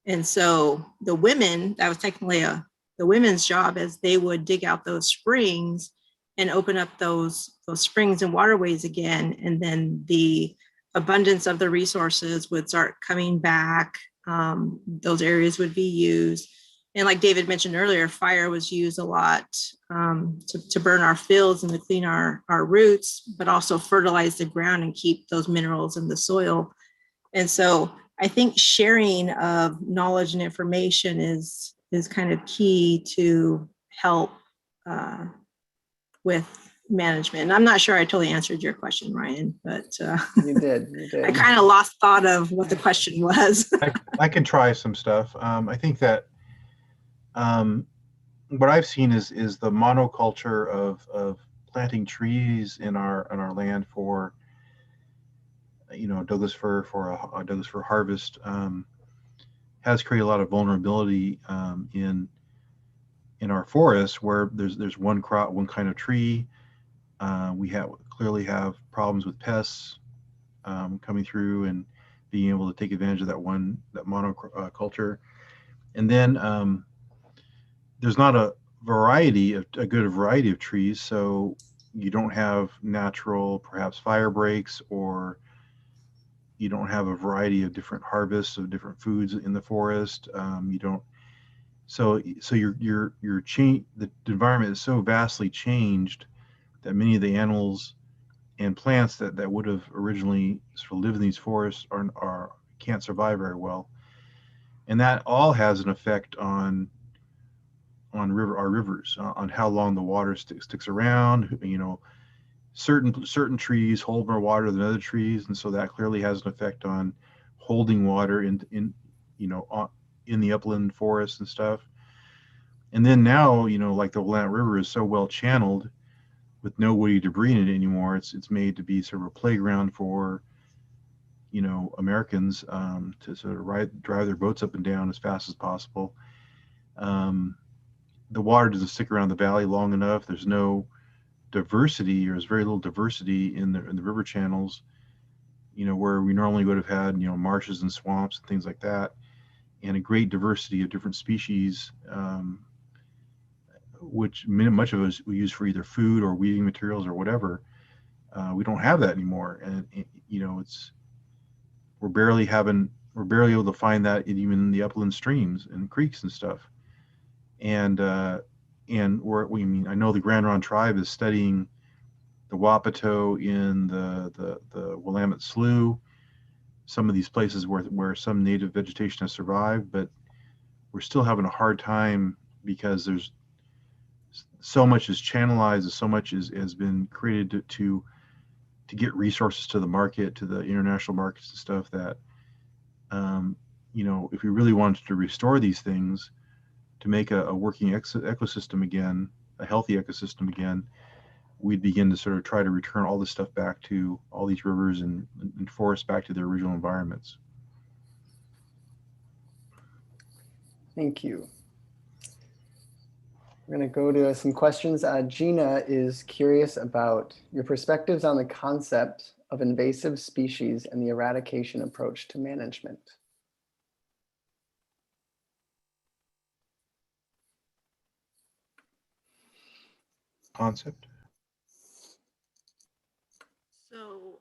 And so the women, that was technically the women's job, as they would dig out those springs and open up those springs and waterways again. And then the abundance of the resources would start coming back. Those areas would be used. And like David mentioned earlier, fire was used a lot to burn our fields and to clean our roots, but also fertilize the ground and keep those minerals in the soil. And so I think sharing of knowledge and information is kind of key to help with management. And I'm not sure I totally answered your question, Ryan, but You did. I kind of lost thought of what the question was. I can try some stuff. I think that what I've seen is the monoculture of planting trees in our land for Douglas fir for Douglas fir harvest has created a lot of vulnerability in our forests, where there's one crop, one kind of tree. We clearly have problems with pests coming through and being able to take advantage of that monoculture. And then there's not a good variety of trees, so you don't have natural, perhaps, fire breaks, or you don't have a variety of different harvests of different foods in the forest. You don't. So the environment is so vastly changed that many of the animals and plants that would have originally sort of lived in these forests can't survive very well, and that all has an effect on our rivers, on how long the water sticks around. Certain trees hold more water than other trees, and so that clearly has an effect on holding water in the upland forests and stuff. And then now, like the Willamette River is so well channeled with no woody debris in it anymore. It's made to be sort of a playground for Americans to sort of drive their boats up and down as fast as possible. The water doesn't stick around the valley long enough. There's no diversity, or there's very little diversity in the river channels, where we normally would have had, marshes and swamps and things like that, and a great diversity of different species, which much of us we use for either food or weeding materials or whatever. We don't have that anymore, and we're barely able to find that even in the upland streams and creeks and stuff. And I know the Grand Ronde tribe is studying the Wapato in the Willamette Slough, some of these places where some native vegetation has survived, but we're still having a hard time because there's so much is channelized, so much has been created to get resources to the market, to the international markets and stuff, that if we really wanted to restore these things, to make a working ecosystem again, a healthy ecosystem again, we'd begin to sort of try to return all this stuff back to all these rivers and forests back to their original environments. Thank you. We're going to go to some questions. Gina is curious about your perspectives on the concept of invasive species and the eradication approach to management. Concept? So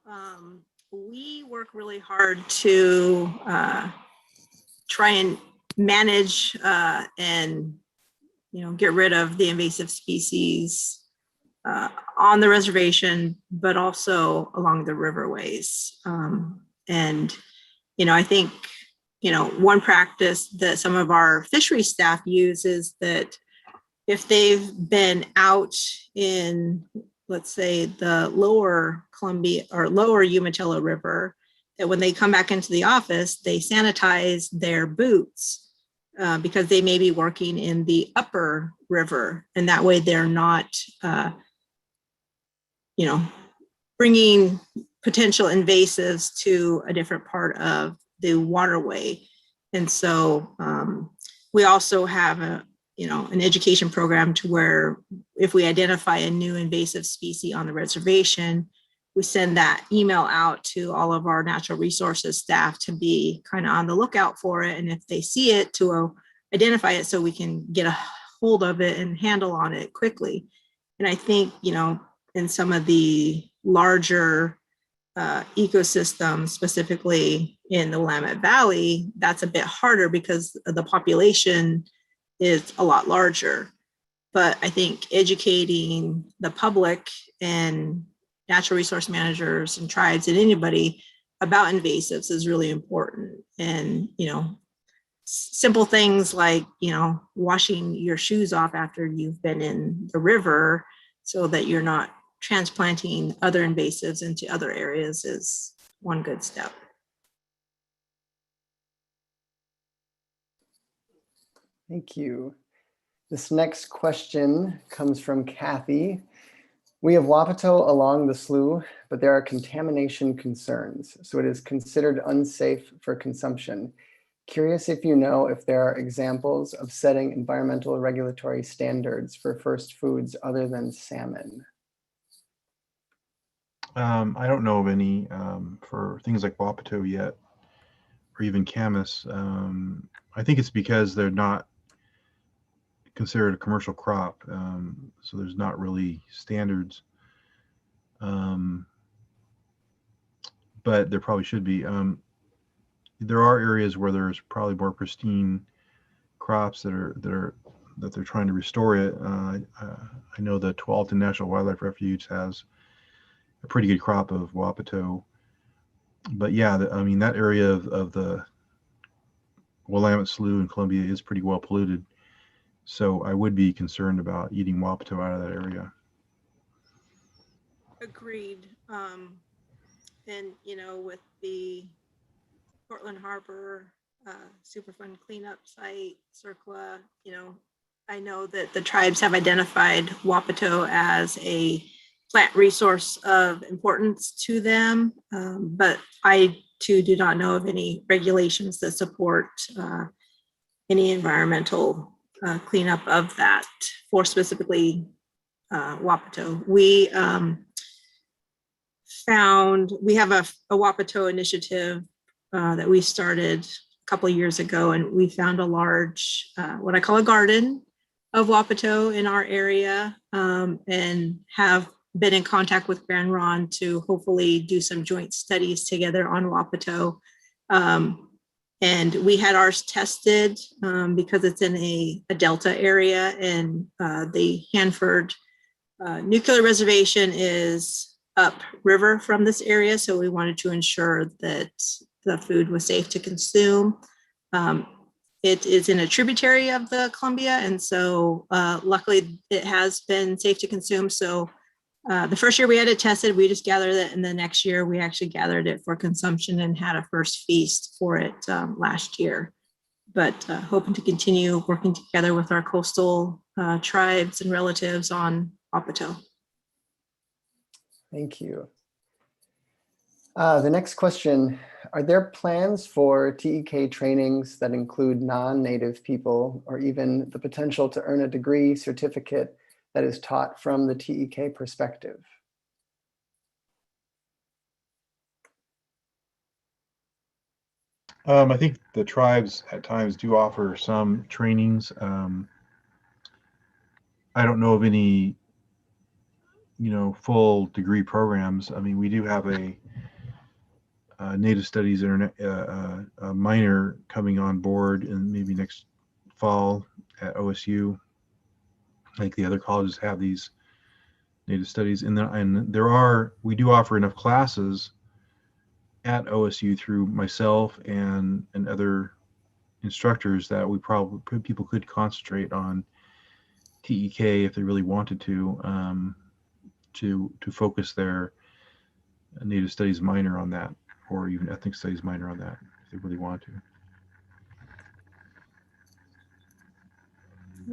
we work really hard to try and manage and get rid of the invasive species on the reservation, but also along the riverways. And I think one practice that some of our fishery staff use is that if they've been out in, let's say, the lower Columbia or lower Umatilla River, that when they come back into the office, they sanitize their boots because they may be working in the upper river. And that way they're not, bringing potential invasives to a different part of the waterway. And so we also have an education program to where if we identify a new invasive species on the reservation, we send that email out to all of our natural resources staff to be kind of on the lookout for it. And if they see it, to identify it so we can get a hold of it and handle on it quickly. And I think, in some of the larger ecosystems, specifically in the Willamette Valley, that's a bit harder because the population is a lot larger. But I think educating the public and natural resource managers and tribes and anybody about invasives is really important. And, simple things like, washing your shoes off after you've been in the river so that you're not transplanting other invasives into other areas is one good step. Thank you. This next question comes from Kathy. We have Wapato along the slough, but there are contamination concerns, so it is considered unsafe for consumption. Curious if you know if there are examples of setting environmental regulatory standards for first foods other than salmon. I don't know of any for things like Wapato yet, or even camas. I think it's because they're not considered a commercial crop, so there's not really standards. But there probably should be. There are areas where there's probably more pristine crops that they're trying to restore it. I know the Tualatin National Wildlife Refuge has a pretty good crop of Wapato. But yeah, that area of the Willamette Slough in Columbia is pretty well polluted. So I would be concerned about eating Wapato out of that area. Agreed. And, with the Portland Harbor Superfund cleanup site, CERCLA, I know that the tribes have identified Wapato as a plant resource of importance to them, but I too do not know of any regulations that support any environmental cleanup of that for specifically Wapato. We have a Wapato Initiative that we started a couple of years ago, and we found a large, what I call a garden of Wapato in our area, and have been in contact with Grand Ronde to hopefully do some joint studies together on Wapato And we had ours tested because it's in a delta area, and the Hanford Nuclear Reservation is upriver from this area. So we wanted to ensure that the food was safe to consume. It is in a tributary of the Columbia, and so luckily it has been safe to consume. So the first year we had it tested, we just gathered it, and the next year we actually gathered it for consumption and had a first feast for it last year. But hoping to continue working together with our coastal tribes and relatives on Wapato. Thank you. The next question, are there plans for TEK trainings that include non-native people, or even the potential to earn a degree certificate that is taught from the TEK perspective? I think the tribes at times do offer some trainings. I don't know of any, full degree programs. I mean, we do have a Native Studies a minor coming on board, and maybe next fall at OSU. I think the other colleges have these Native Studies, and we do offer enough classes at OSU through myself and other instructors that people could concentrate on TEK if they really wanted to focus their Native Studies minor on that, or even Ethnic Studies minor on that if they really want to.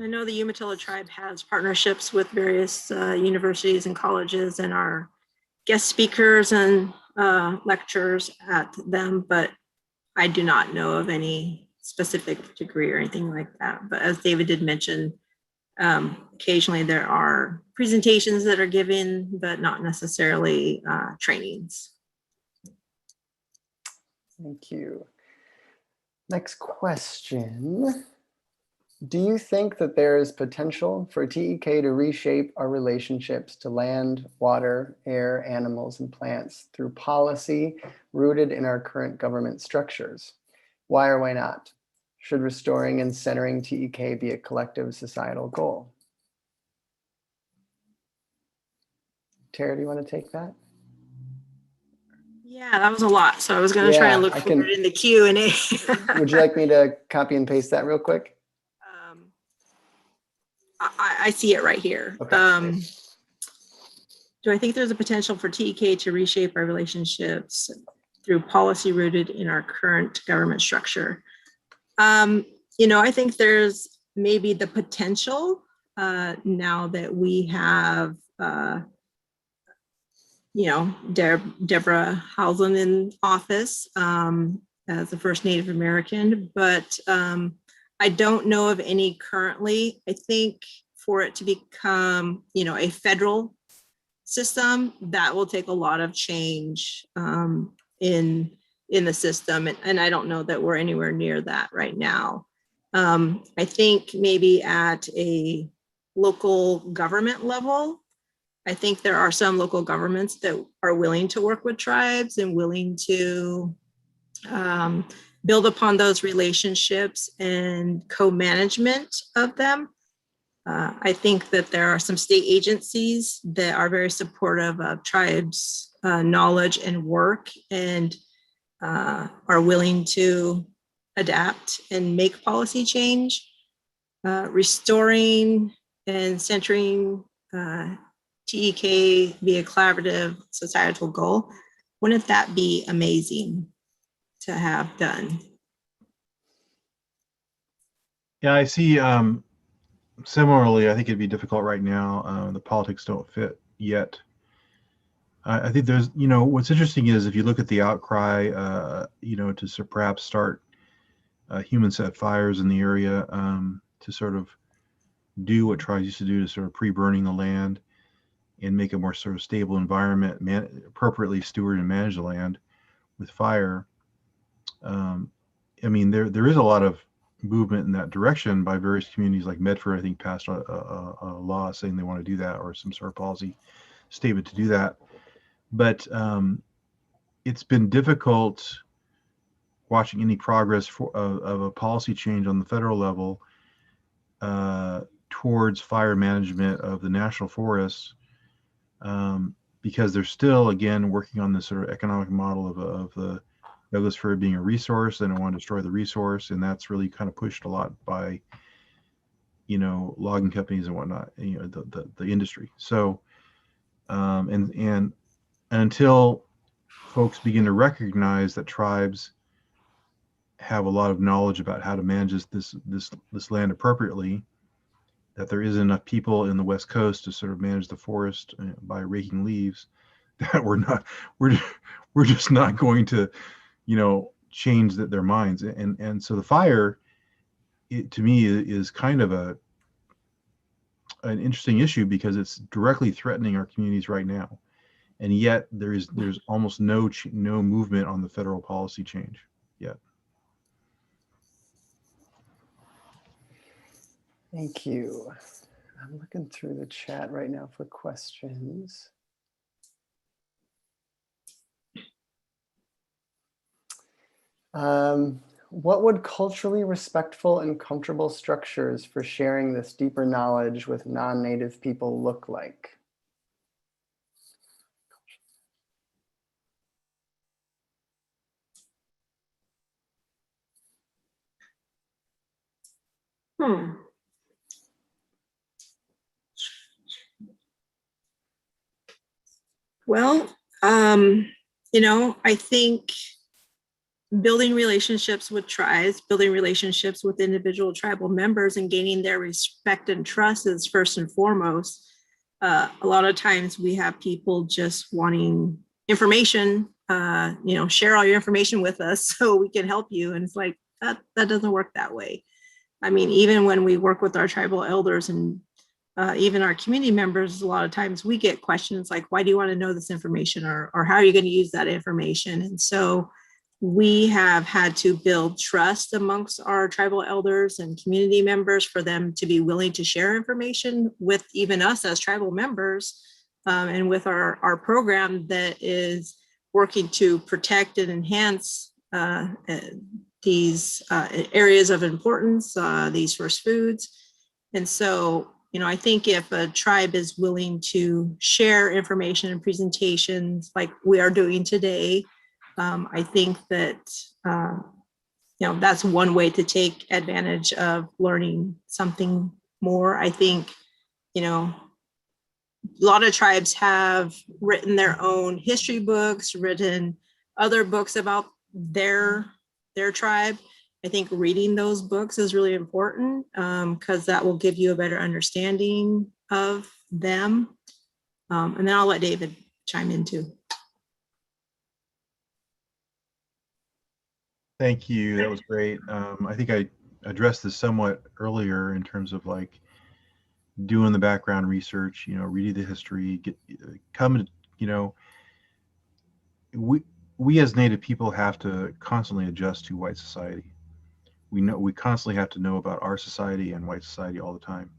I know the Umatilla tribe has partnerships with various universities and colleges, and our guest speakers and lecturers at them, but I do not know of any specific degree or anything like that. But as David did mention, occasionally there are presentations that are given, but not necessarily trainings. Thank you. Next question. Do you think that there is potential for TEK to reshape our relationships to land, water, air, animals, and plants through policy rooted in our current government structures? Why or why not? Should restoring and centering TEK be a collective societal goal? Tara, do you want to take that? Yeah, that was a lot. So I was going to try and look for it in the Q&A. Would you like me to copy and paste that real quick? I see it right here. Okay. Do I think there's a potential for TEK to reshape our relationships through policy rooted in our current government structure? I think there's maybe the potential now that we have, Deborah Housen in office as the first Native American, but I don't know of any currently. I think for it to become, a federal system, that will take a lot of change in the system. And I don't know that we're anywhere near that right now. I think maybe at a local government level, I think there are some local governments that are willing to work with tribes and willing to build upon those relationships and co-management of them. I think that there are some state agencies that are very supportive of tribes' knowledge and work, and are willing to adapt and make policy change. Restoring and centering TEK be a collaborative societal goal. Wouldn't that be amazing to have done? Yeah, I see. Similarly, I think it'd be difficult right now. The politics don't fit yet. I think there's, what's interesting is if you look at the outcry, to perhaps start human set fires in the area to sort of do what tribes used to do, to sort of pre-burning the land and make a more sort of stable environment, appropriately steward and manage the land with fire. I mean, there is a lot of movement in that direction by various communities, like Medford, I think, passed a law saying they want to do that, or some sort of policy statement to do that. But it's been difficult watching any progress of a policy change on the federal level towards fire management of the national forests, because they're still, again, working on this sort of economic model of the Douglas fir being a resource. They don't want to destroy the resource, and that's really kind of pushed a lot by, you know, logging companies and whatnot, you know, the industry. So, and until folks begin to recognize that tribes have a lot of knowledge about how to manage this land appropriately, that there isn't enough people in the West Coast to sort of manage the forest by raking leaves, that we're just not going to, you know, change their minds. And so the fire, to me, is kind of an interesting issue, because it's directly threatening our communities right now, and yet there's almost no movement on the federal policy change yet. Thank you. I'm looking through the chat right now for questions. What would culturally respectful and comfortable structures for sharing this deeper knowledge with non-native people look like? Well, you know, I think building relationships with tribes, building relationships with individual tribal members, and gaining their respect and trust is first and foremost. A lot of times we have people just wanting information, you know, share all your information with us so we can help you. And it's like, that doesn't work that way. I mean, even when we work with our tribal elders and even our community members, a lot of times we get questions like, why do you want to know this information? Or how are you going to use that information? And so we have had to build trust amongst our tribal elders and community members for them to be willing to share information with even us as tribal members, and with our program that is working to protect and enhance these areas of importance, these first foods. And so, you know, I think if a tribe is willing to share information and presentations like we are doing today, I think that, you know, that's one way to take advantage of learning something more. I think, you know, a lot of tribes have written their own history books, written other books about their tribe. I think reading those books is really important, because that will give you a better understanding of them. And then I'll let David chime in too. Thank you. That was great. I think I addressed this somewhat earlier in terms of like doing the background research, you know, reading the history, you know, we as Native people have to constantly adjust to white society. We constantly have to know about our society and white society all the time.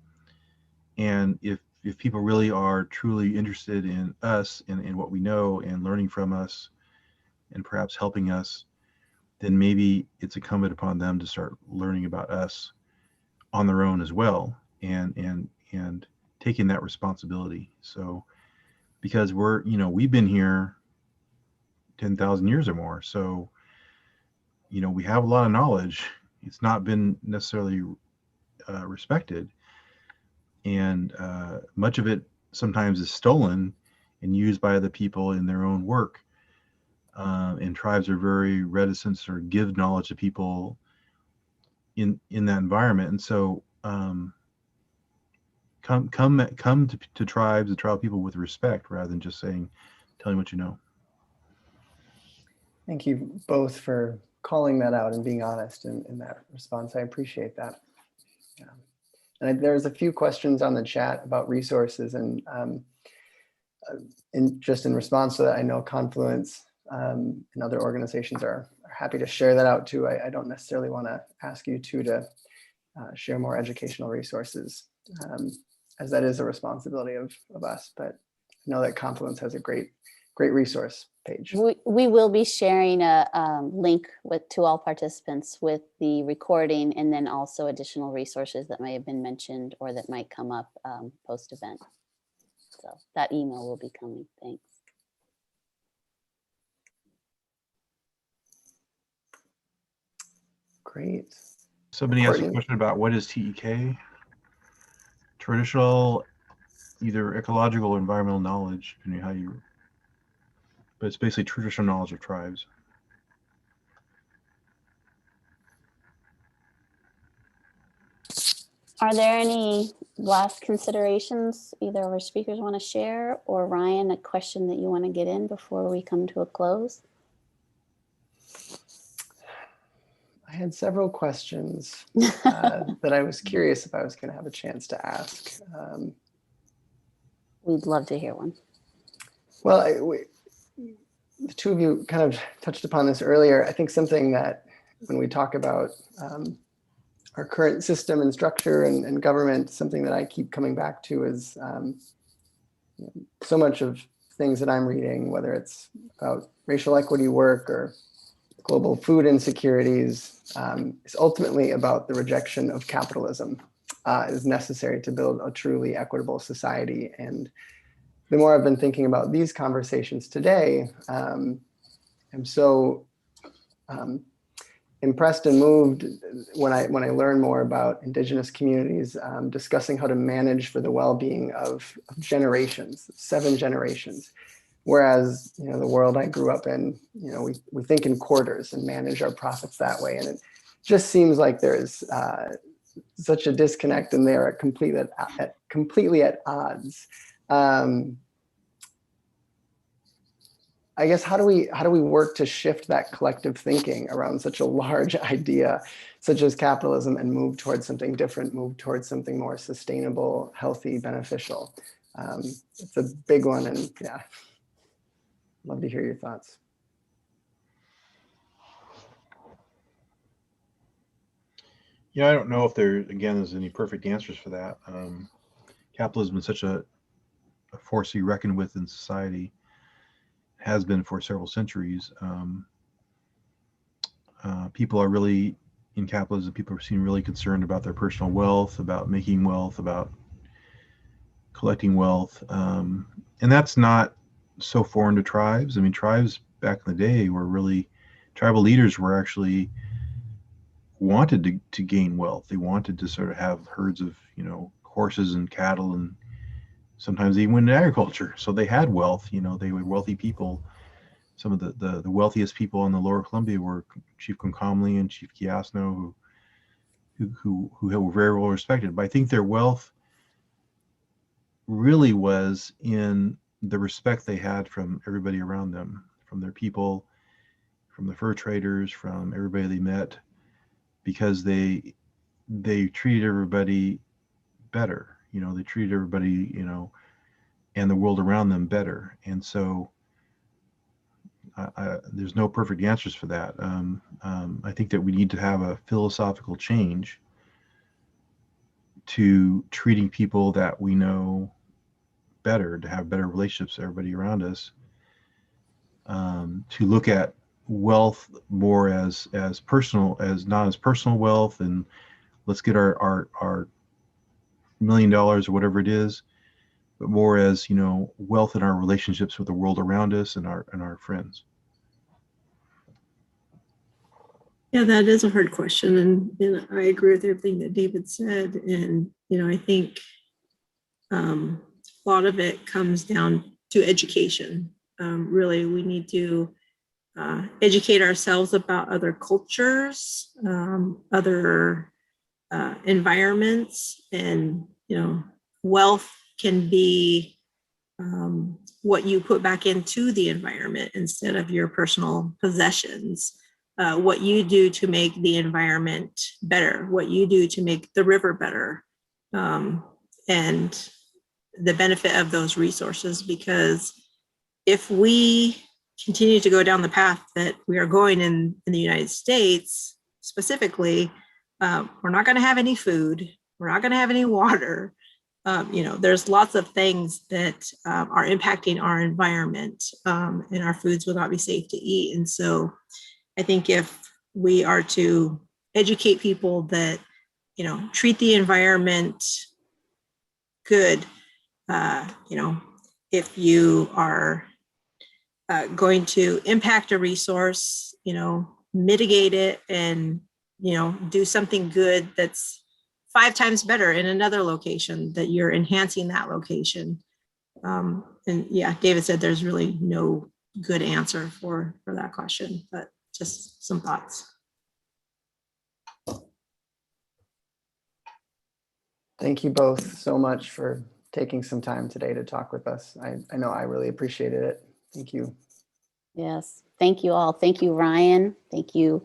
And if people really are truly interested in us and in what we know and learning from us and perhaps helping us, then maybe it's incumbent upon them to start learning about us on their own as well, and taking that responsibility. So, because we've been here 10,000 years or more, so, you know, we have a lot of knowledge. It's not been necessarily respected, and much of it sometimes is stolen and used by other people in their own work. And tribes are very reticent to sort of give knowledge to people in that environment. And so come to tribes and tribal people with respect, rather than just telling what you know. Thank you both for calling that out and being honest in that response. I appreciate that. Yeah. And there's a few questions on the chat about resources, and just in response to that, I know Confluence and other organizations are happy to share that out too. I don't necessarily want to ask you two to share more educational resources, as that is a responsibility of us, but I know that Confluence has a great resource page. We will be sharing a link to all participants with the recording, and then also additional resources that may have been mentioned or that might come up post-event. So that email will be coming. Thanks. Great. Somebody asked a Courtney? question about what is TEK? Traditional, either ecological or environmental knowledge, depending how you, but it's basically traditional knowledge of tribes. Are there any last considerations either of our speakers want to share, or Ryan, a question that you want to get in before we come to a close? I had several questions that I was curious if I was going to have a chance to ask. We'd love to hear one. Well, the two of you kind of touched upon this earlier. I think something that when we talk about our current system and structure and government, something that I keep coming back to is so much of things that I'm reading, whether it's about racial equity work or global food insecurities, is ultimately about the rejection of capitalism is necessary to build a truly equitable society. And the more I've been thinking about these conversations today, I'm so impressed and moved when I learn more about Indigenous communities discussing how to manage for the well-being of generations, 7 generations. Whereas, the world I grew up in, we think in quarters and manage our profits that way. And it just seems like there's such a disconnect, and they're completely at odds. I guess how do we work to shift that collective thinking around such a large idea, such as capitalism, and move towards something different, move towards something more sustainable, healthy, beneficial? It's a big one, and yeah. Love to hear your thoughts. Yeah, I don't know if there, again, is any perfect answers for that. Capitalism is such a force to be reckoned with in society, has been for several centuries. People are really, in capitalism, people seem really concerned about their personal wealth, about making wealth, about collecting wealth. And that's not so foreign to tribes. I mean, tribes back in the day were really, tribal leaders were actually wanted to gain wealth. They wanted to sort of have herds of, horses and cattle, and sometimes they even went into agriculture. So they had wealth, they were wealthy people. Some of the wealthiest people in the Lower Columbia were Chief Concomly and Chief Kiasno, who were very well respected. But I think their wealth really was in the respect they had from everybody around them, from their people, from the fur traders, from everybody they met, because they treated everybody better. They treated everybody, and the world around them better. And so there's no perfect answers for that. I think that we need to have a philosophical change to treating people that we know better, to have better relationships with everybody around us, to look at wealth more as personal, as not as personal wealth, and let's get our $1 million or whatever it is, but more as wealth in our relationships with the world around us and our friends. Yeah, that is a hard question, and I agree with everything that David said. And I think a lot of it comes down to education. Really, we need to educate ourselves about other cultures, other environments, and wealth can be what you put back into the environment instead of your personal possessions. What you do to make the environment better, what you do to make the river better, and the benefit of those resources. Because if we continue to go down the path that we are going in the United States specifically, we're not going to have any food, we're not going to have any water, there's lots of things that are impacting our environment, and our foods will not be safe to eat. And so I think if we are to educate people that, treat the environment good, if you are going to impact a resource, mitigate it and, do something good that's 5 times better in another location, that you're enhancing that location. And yeah, David said there's really no good answer for that question, but just some thoughts. Thank you both so much for taking some time today to talk with us. I know I really appreciated it. Thank you. Yes, thank you all. Thank you, Ryan. Thank you,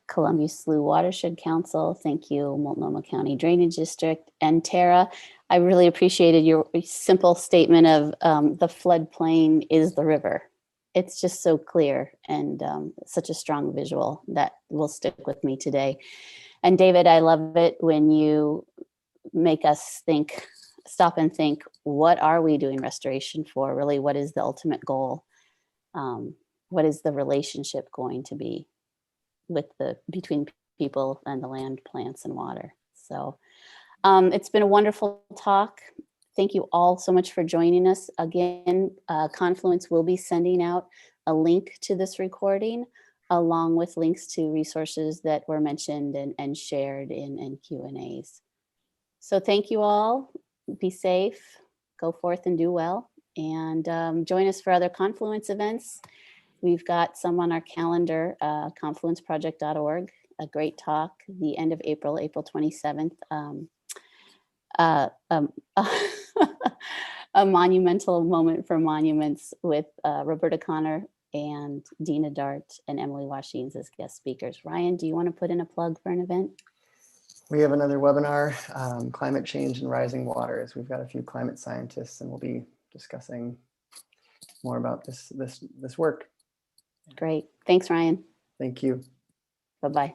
Columbia Slough Watershed Council. Thank you, Multnomah County Drainage District. And Tara, I really appreciated your simple statement of the floodplain is the river. It's just so clear and such a strong visual that will stick with me today. And David, I love it when you make us think, stop and think, what are we doing restoration for? Really, what is the ultimate goal? What is the relationship going to be between people and the land, plants, and water? So it's been a wonderful talk. Thank you all so much for joining us. Again, Confluence will be sending out a link to this recording, along with links to resources that were mentioned and shared in Q&As. So thank you all. Be safe, go forth and do well, and join us for other Confluence events. We've got some on our calendar, confluenceproject.org, a great talk, the end of April, April 27th. A monumental moment for monuments with Roberta Connor and Dina Dart and Emily Washings as guest speakers. Ryan, do you want to put in a plug for an event? We have another webinar, Climate Change and Rising Waters. We've got a few climate scientists and we'll be discussing more about this work. Great. Thanks, Ryan. Thank you. Bye-bye.